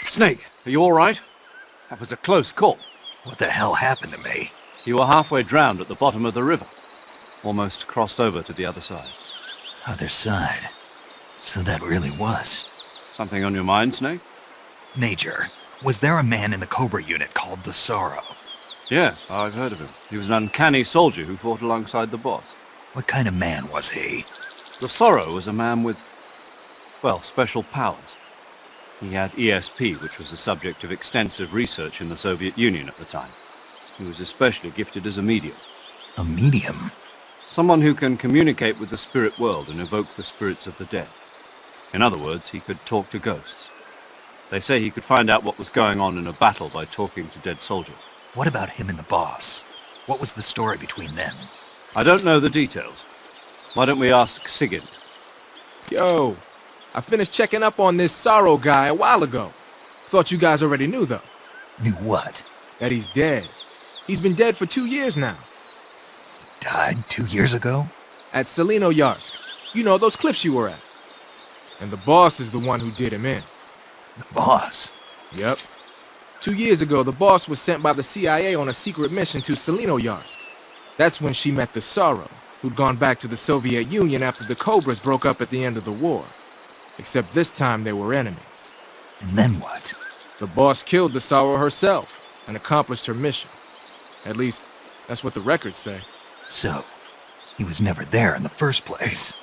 Snake, are you all right? That was a close call. What the hell happened to me? You were halfway drowned at the bottom of the river. Almost crossed over to the other side. Other side. So that really was. Something on your mind, Snake? Major, was there a man in the Cobra unit called the Sorrow? Yes, I've heard of him. He was an uncanny soldier who fought alongside the boss. What kind of man was he? The Sorrow was a man with, well, special powers. He had ESP, which was the subject of extensive research in the Soviet Union at the time. He was especially gifted as a medium. A medium? Someone who can communicate with the spirit world and evoke the spirits of the dead. In other words, he could talk to ghosts. They say he could find out what was going on in a battle by talking to dead soldiers. What about him and the boss? What was the story between them? I don't know the details. Why don't we ask Sigint? Yo, I finished checking up on this Sorrow guy a while ago. Thought you guys already knew, though. Knew what? That he's dead. He's been dead for 2 years now. Died 2 years ago? At Selino Yarsk. You know, those cliffs you were at. And the boss is the one who did him in. The boss? Yep. 2 years ago, the boss was sent by the CIA on a secret mission to Selino Yarsk. That's when she met the Sorrow, who'd gone back to the Soviet Union after the Cobras broke up at the end of the war. Except this time they were enemies. And then what? The boss killed the Sorrow herself and accomplished her mission. At least, that's what the records say. So, he was never there in the first place.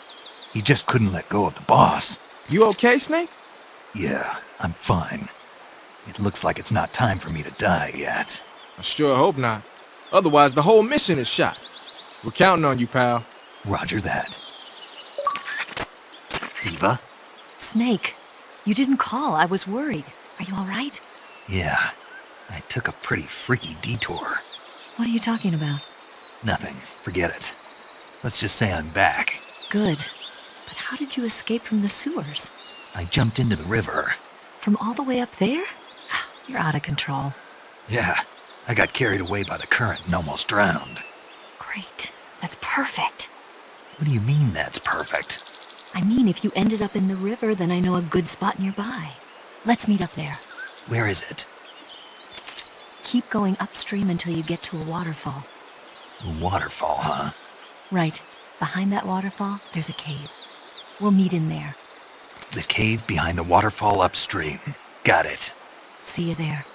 He just couldn't let go of the boss. You okay, Snake? Yeah, I'm fine. It looks like it's not time for me to die yet. I sure hope not. Otherwise, the whole mission is shot. We're counting on you, pal. Roger that. Eva? Snake, you didn't call. I was worried. Are you all right? Yeah, I took a pretty freaky detour. What are you talking about? Nothing. Forget it. Let's just say I'm back. Good. But how did you escape from the sewers? I jumped into the river. From all the way up there? You're out of control. Yeah, I got carried away by the current and almost drowned. Great. That's perfect. What do you mean that's perfect? I mean, if you ended up in the river, then I know a good spot nearby. Let's meet up there. Where is it? Keep going upstream until you get to a waterfall. A waterfall, huh? Right. Behind that waterfall, there's a cave. We'll meet in there. The cave behind the waterfall upstream. Got it. See you there.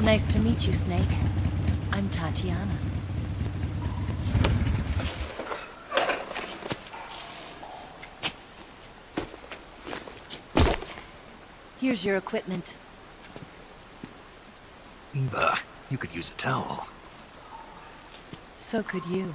Nice to meet you, Snake. I'm Tatiana. Here's your equipment. Eva, you could use a towel. So could you.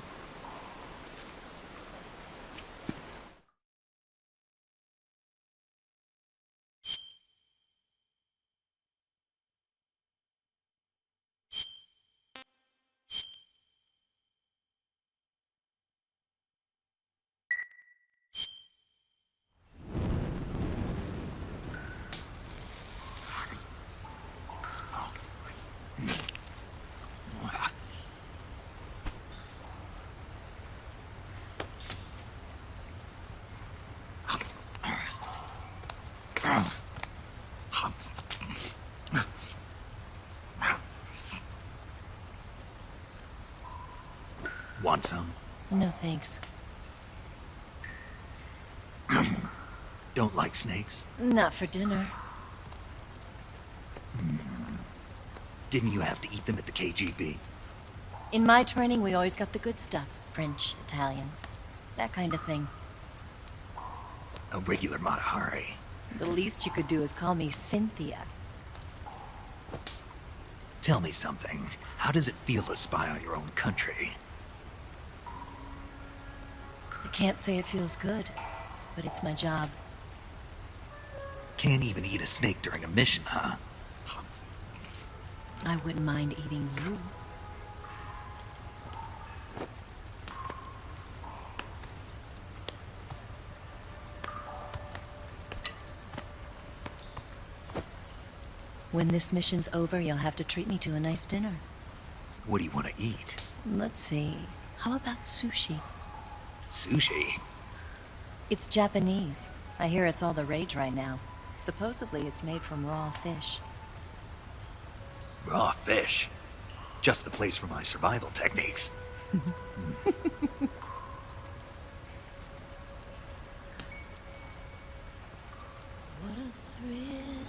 Want some? No thanks. Don't like snakes? Not for dinner. Didn't you have to eat them at the KGB? In my training, we always got the good stuff. French, Italian, that kind of thing. A regular Mata Hari. The least you could do is call me Cynthia. Tell me something. How does it feel to spy on your own country? I can't say it feels good, but it's my job. Can't even eat a snake during a mission, huh? I wouldn't mind eating you. When this mission's over, you'll have to treat me to a nice dinner. What do you want to eat? Let's see. How about sushi? Sushi? It's Japanese. I hear it's all the rage right now. Supposedly it's made from raw fish. Raw fish? Just the place for my survival techniques. What a thrill.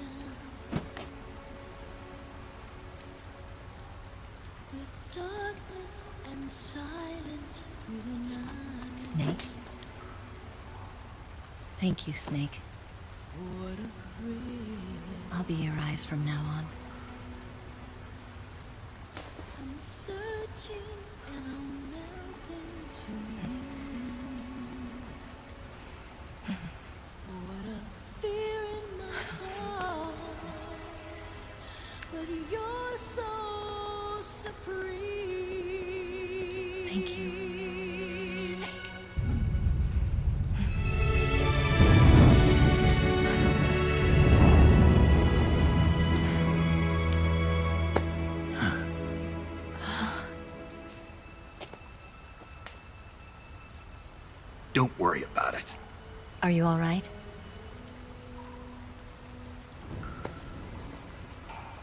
With darkness and silence through the night. Snake? Thank you, Snake. What a thrill. I'll be your eyes from now on. I'm searching and I'm melting to you. What a fear in my heart, but you're so supreme. Thank you, Snake. Don't worry about it. Are you all right?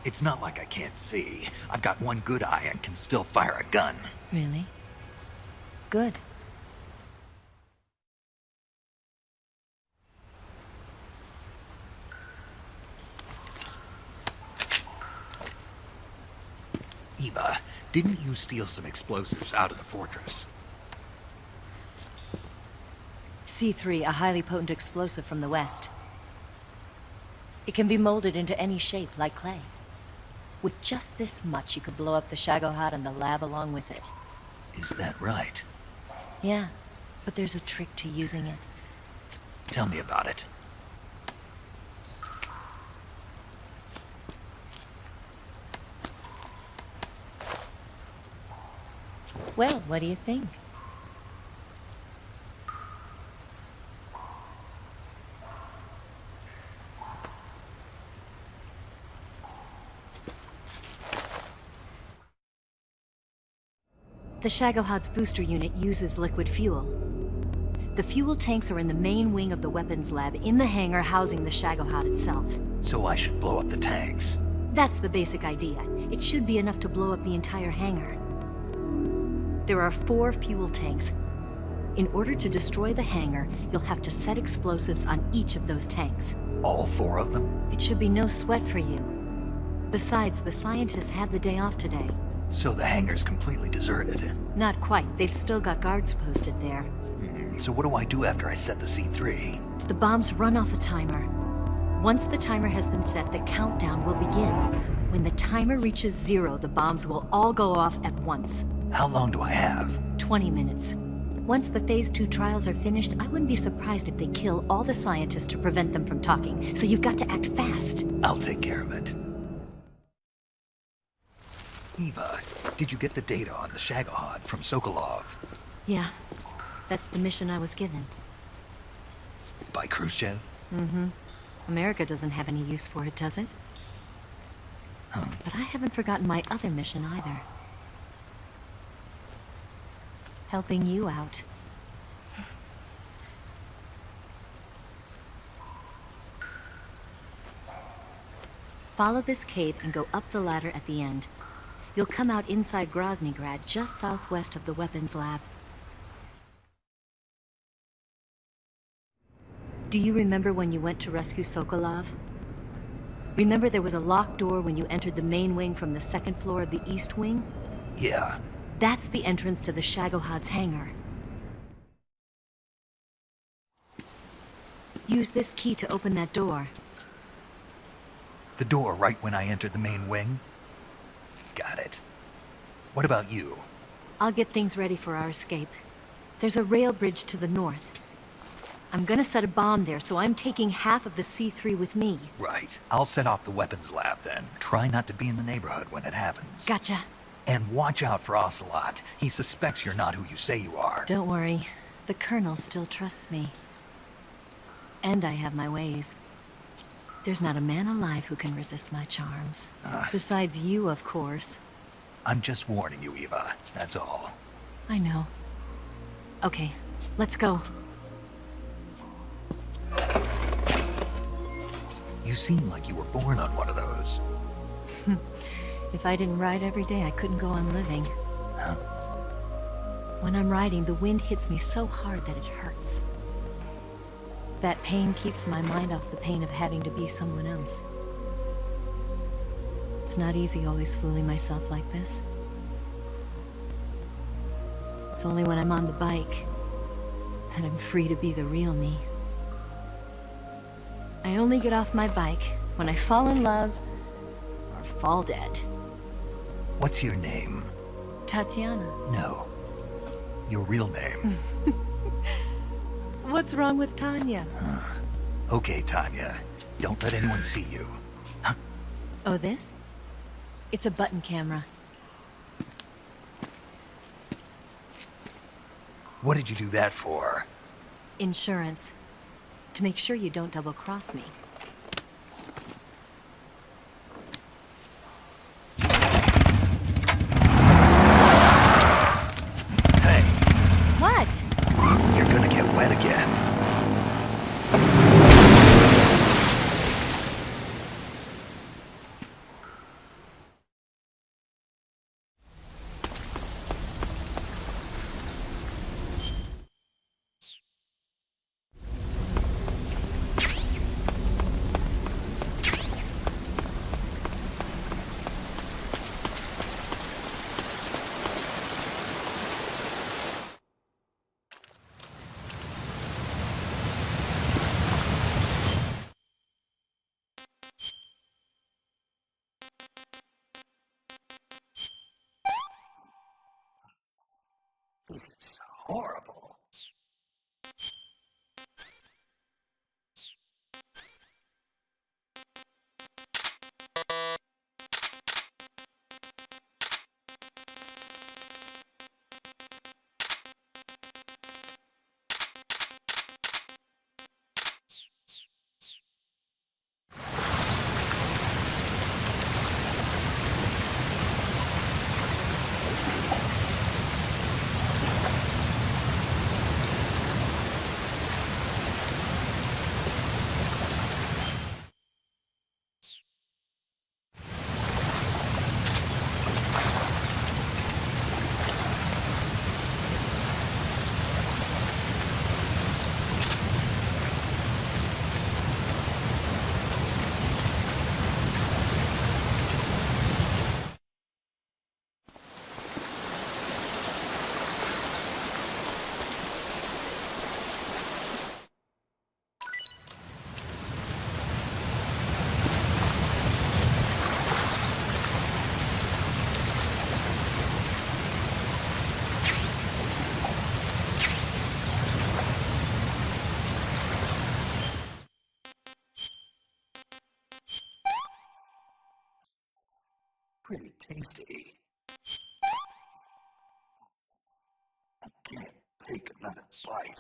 It's not like I can't see. I've got one good eye and can still fire a gun. Really? Good. Eva, didn't you steal some explosives out of the fortress? C3, a highly potent explosive from the west. It can be molded into any shape, like clay. With just this much, you could blow up the Shagohod and the lab along with it. Is that right? Yeah, but there's a trick to using it. Tell me about it. Well, what do you think? The Shagohod's booster unit uses liquid fuel. The fuel tanks are in the main wing of the weapons lab in the hangar housing the Shagohod itself. So I should blow up the tanks. That's the basic idea. It should be enough to blow up the entire hangar. There are 4 fuel tanks. In order to destroy the hangar, you'll have to set explosives on each of those tanks. All 4 of them? It should be no sweat for you. Besides, the scientists had the day off today. So the hangar's completely deserted. Not quite. They've still got guards posted there. So what do I do after I set the C3? The bombs run off a timer. Once the timer has been set, the countdown will begin. When the timer reaches 0, the bombs will all go off at once. How long do I have? 20 minutes. Once the Phase 2 trials are finished, I wouldn't be surprised if they kill all the scientists to prevent them from talking. So you've got to act fast. I'll take care of it. Eva, did you get the data on the Shagohod from Sokolov? Yeah, that's the mission I was given. By Khrushchev? Mm-hmm. America doesn't have any use for it, does it? But I haven't forgotten my other mission either. Helping you out. Follow this cave and go up the ladder at the end. You'll come out inside Groznygrad, just southwest of the weapons lab. Do you remember when you went to rescue Sokolov? Remember there was a locked door when you entered the main wing from the second floor of the east wing? Yeah. That's the entrance to the Shagohod's hangar. Use this key to open that door. The door right when I enter the main wing? Got it. What about you? I'll get things ready for our escape. There's a rail bridge to the north. I'm gonna set a bomb there, so I'm taking half of the C3 with me. Right. I'll set off the weapons lab then. Try not to be in the neighborhood when it happens. Gotcha. And watch out for Ocelot. He suspects you're not who you say you are. Don't worry. The Colonel still trusts me. And I have my ways. There's not a man alive who can resist my charms. Besides you, of course. I'm just warning you, Eva. That's all. I know. Okay, let's go. You seem like you were born on one of those. If I didn't ride every day, I couldn't go on living. Huh? When I'm riding, the wind hits me so hard that it hurts. That pain keeps my mind off the pain of having to be someone else. It's not easy always fooling myself like this. It's only when I'm on the bike that I'm free to be the real me. I only get off my bike when I fall in love or fall dead. What's your name? Tatiana. No. Your real name. What's wrong with Tanya? Okay, Tanya. Don't let anyone see you. Oh, this? It's a button camera. What did you do that for? Insurance. To make sure you don't double-cross me. Hey. What? You're gonna get wet again. It's horrible. pretty tasty. I can't take another bite.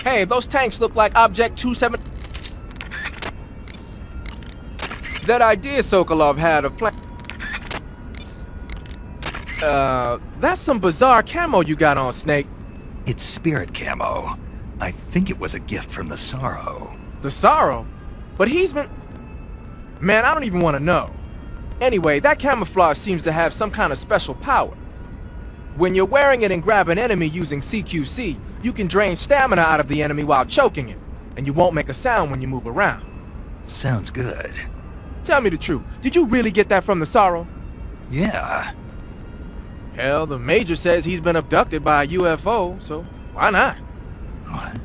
Hey, those tanks look like Object 27. That idea Sokolov had of playing. That's some bizarre camo you got on, Snake. It's spirit camo. I think it was a gift from the Sorrow. The Sorrow? But he's been... Man, I don't even want to know. Anyway, that camouflage seems to have some kind of special power. When you're wearing it and grab an enemy using CQC, you can drain stamina out of the enemy while choking it, and you won't make a sound when you move around. Sounds good. Tell me the truth, did you really get that from the Sorrow? Yeah. Hell, the Major says he's been abducted by a UFO, so why not? What?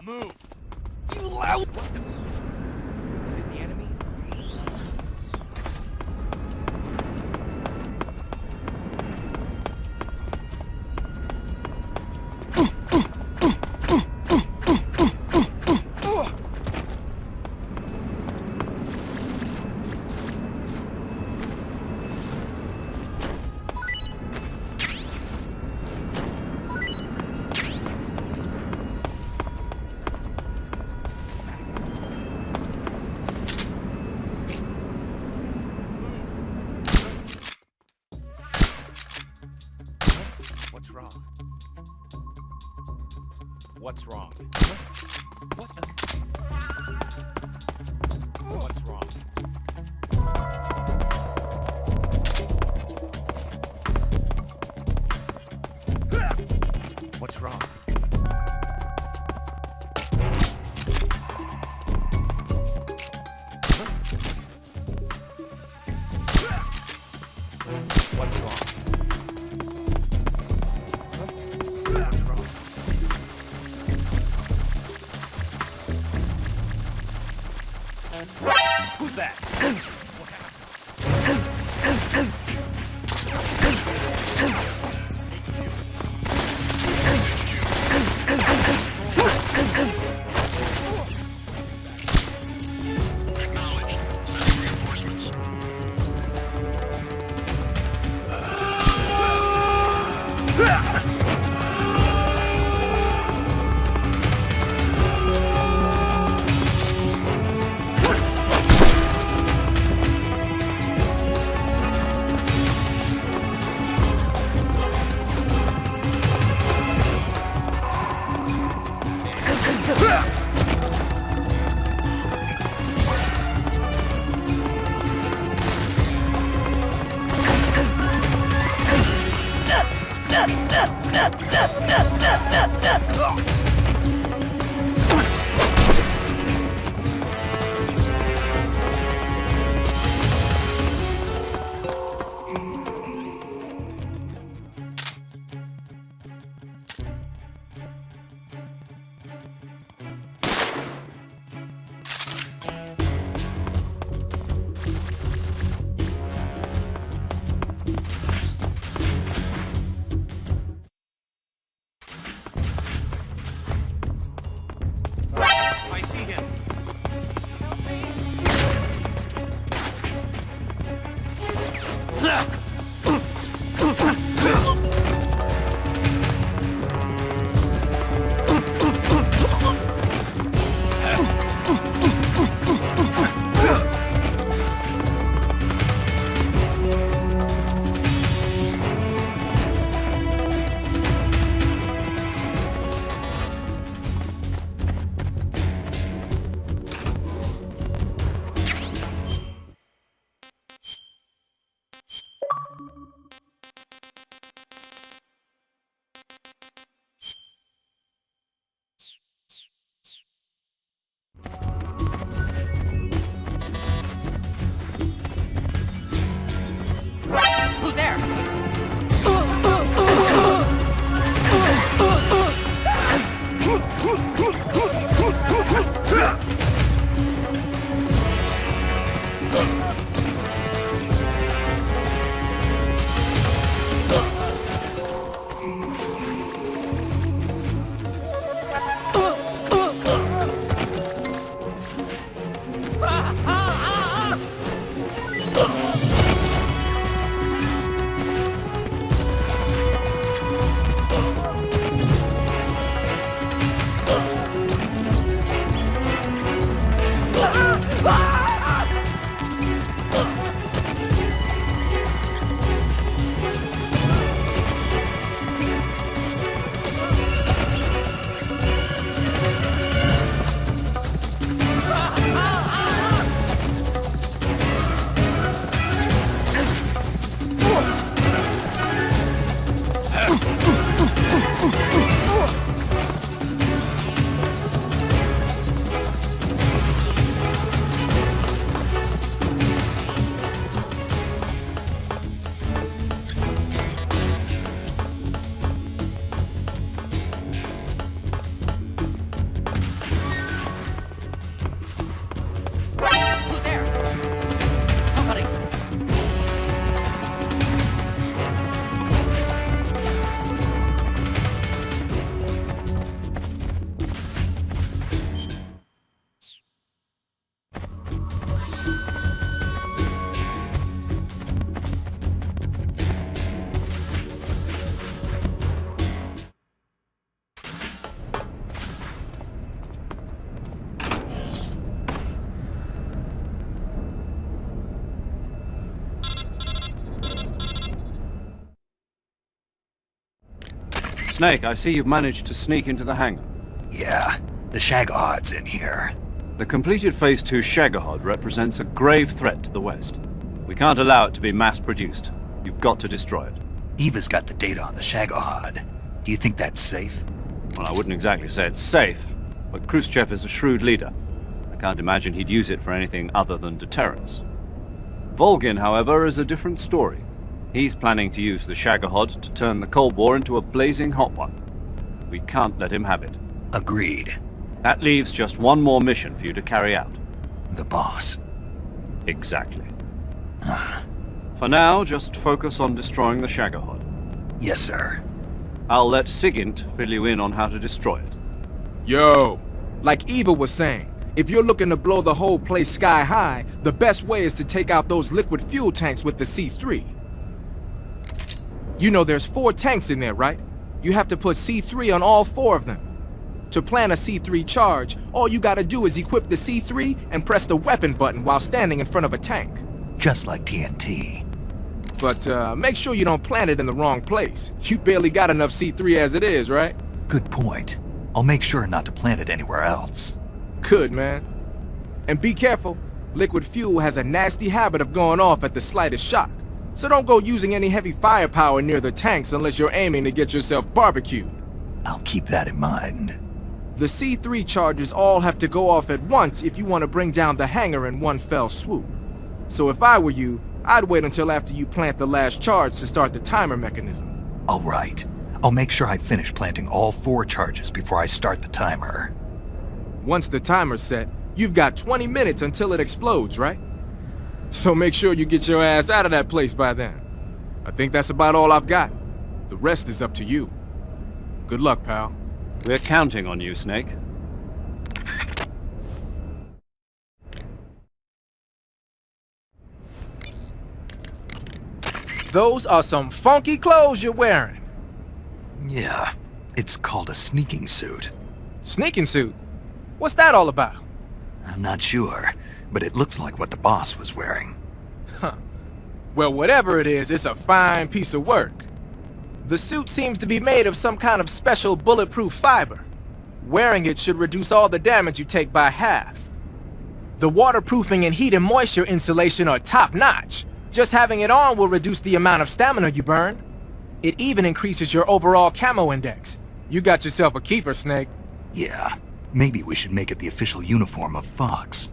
Move! You loud! Is it the enemy? What's wrong? What's wrong? What the? What's wrong? What's wrong? What's wrong? What's wrong? Who's that? What Acknowledged. Sending reinforcements. Snake, I see you've managed to sneak into the hangar. Yeah, the Shagohod's in here. The completed Phase 2 Shagohod represents a grave threat to the West. We can't allow it to be mass-produced. You've got to destroy it. Eva's got the data on the Shagohod. Do you think that's safe? Well, I wouldn't exactly say it's safe, but Khrushchev is a shrewd leader. I can't imagine he'd use it for anything other than deterrence. Volgin, however, is a different story. He's planning to use the Shagohod to turn the Cold War into a blazing hot one. We can't let him have it. Agreed. That leaves just one more mission for you to carry out. The boss. Exactly. For now, just focus on destroying the Shagohod. Yes, sir. I'll let Sigint fill you in on how to destroy it. Yo, like Eva was saying, if you're looking to blow the whole place sky high, the best way is to take out those liquid fuel tanks with the C3. You know there's 4 tanks in there, right? You have to put C3 on all 4 of them. To plan a C3 charge, all you gotta do is equip the C3 and press the weapon button while standing in front of a tank. Just like TNT. But make sure you don't plant it in the wrong place. You barely got enough C3 as it is, right? Good point. I'll make sure not to plant it anywhere else. Good, man. And be careful. Liquid fuel has a nasty habit of going off at the slightest shock. So don't go using any heavy firepower near the tanks unless you're aiming to get yourself barbecued. I'll keep that in mind. The C3 charges all have to go off at once if you want to bring down the hangar in one fell swoop. So if I were you, I'd wait until after you plant the last charge to start the timer mechanism. All right. I'll make sure I finish planting all 4 charges before I start the timer. Once the timer's set, you've got 20 minutes until it explodes, right? So make sure you get your ass out of that place by then. I think that's about all I've got. The rest is up to you. Good luck, pal. We're counting on you, Snake. Those are some funky clothes you're wearing. Yeah, it's called a sneaking suit. Sneaking suit? What's that all about? I'm not sure, but it looks like what the boss was wearing. Huh. Well, whatever it is, it's a fine piece of work. The suit seems to be made of some kind of special bulletproof fiber. Wearing it should reduce all the damage you take by half. The waterproofing and heat and moisture insulation are top-notch. Just having it on will reduce the amount of stamina you burn. It even increases your overall camo index. You got yourself a keeper, Snake. Yeah, maybe we should make it the official uniform of Fox.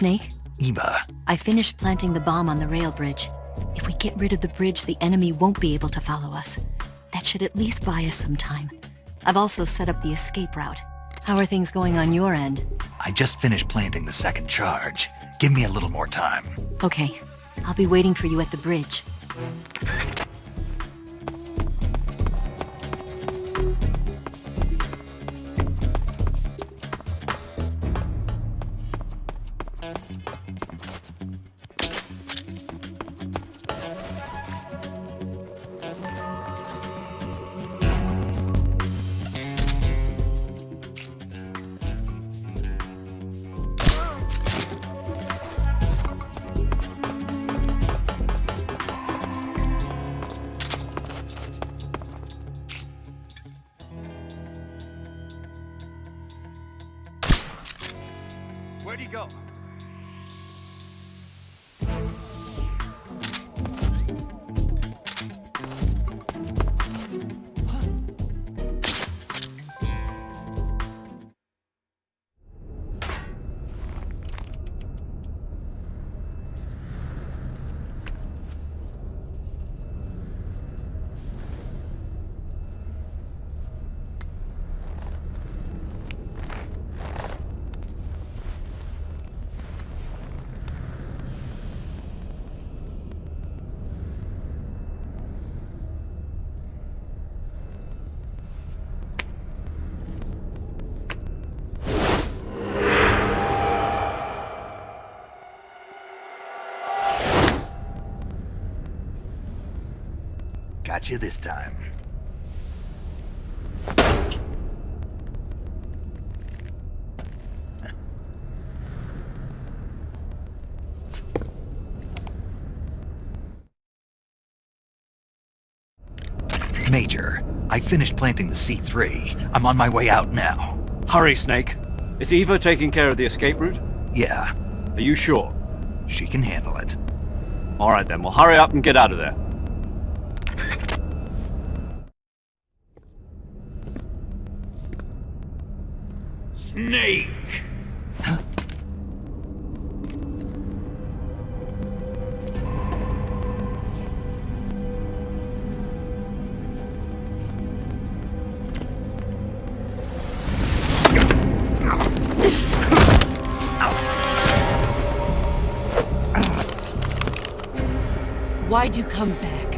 Snake? Eva, I finished planting the bomb on the rail bridge. If we get rid of the bridge, the enemy won't be able to follow us. That should at least buy us some time. I've also set up the escape route. How are things going on your end? I just finished planting the second charge. Give me a little more time. Okay. I'll be waiting for you at the bridge. Where'd he go? Got you this time. Major, I finished planting the C3. I'm on my way out now. Hurry, Snake. Is Eva taking care of the escape route? Yeah, Are you sure? she can handle it. All right then, well hurry up and get out of there. Snake! Why'd you come back?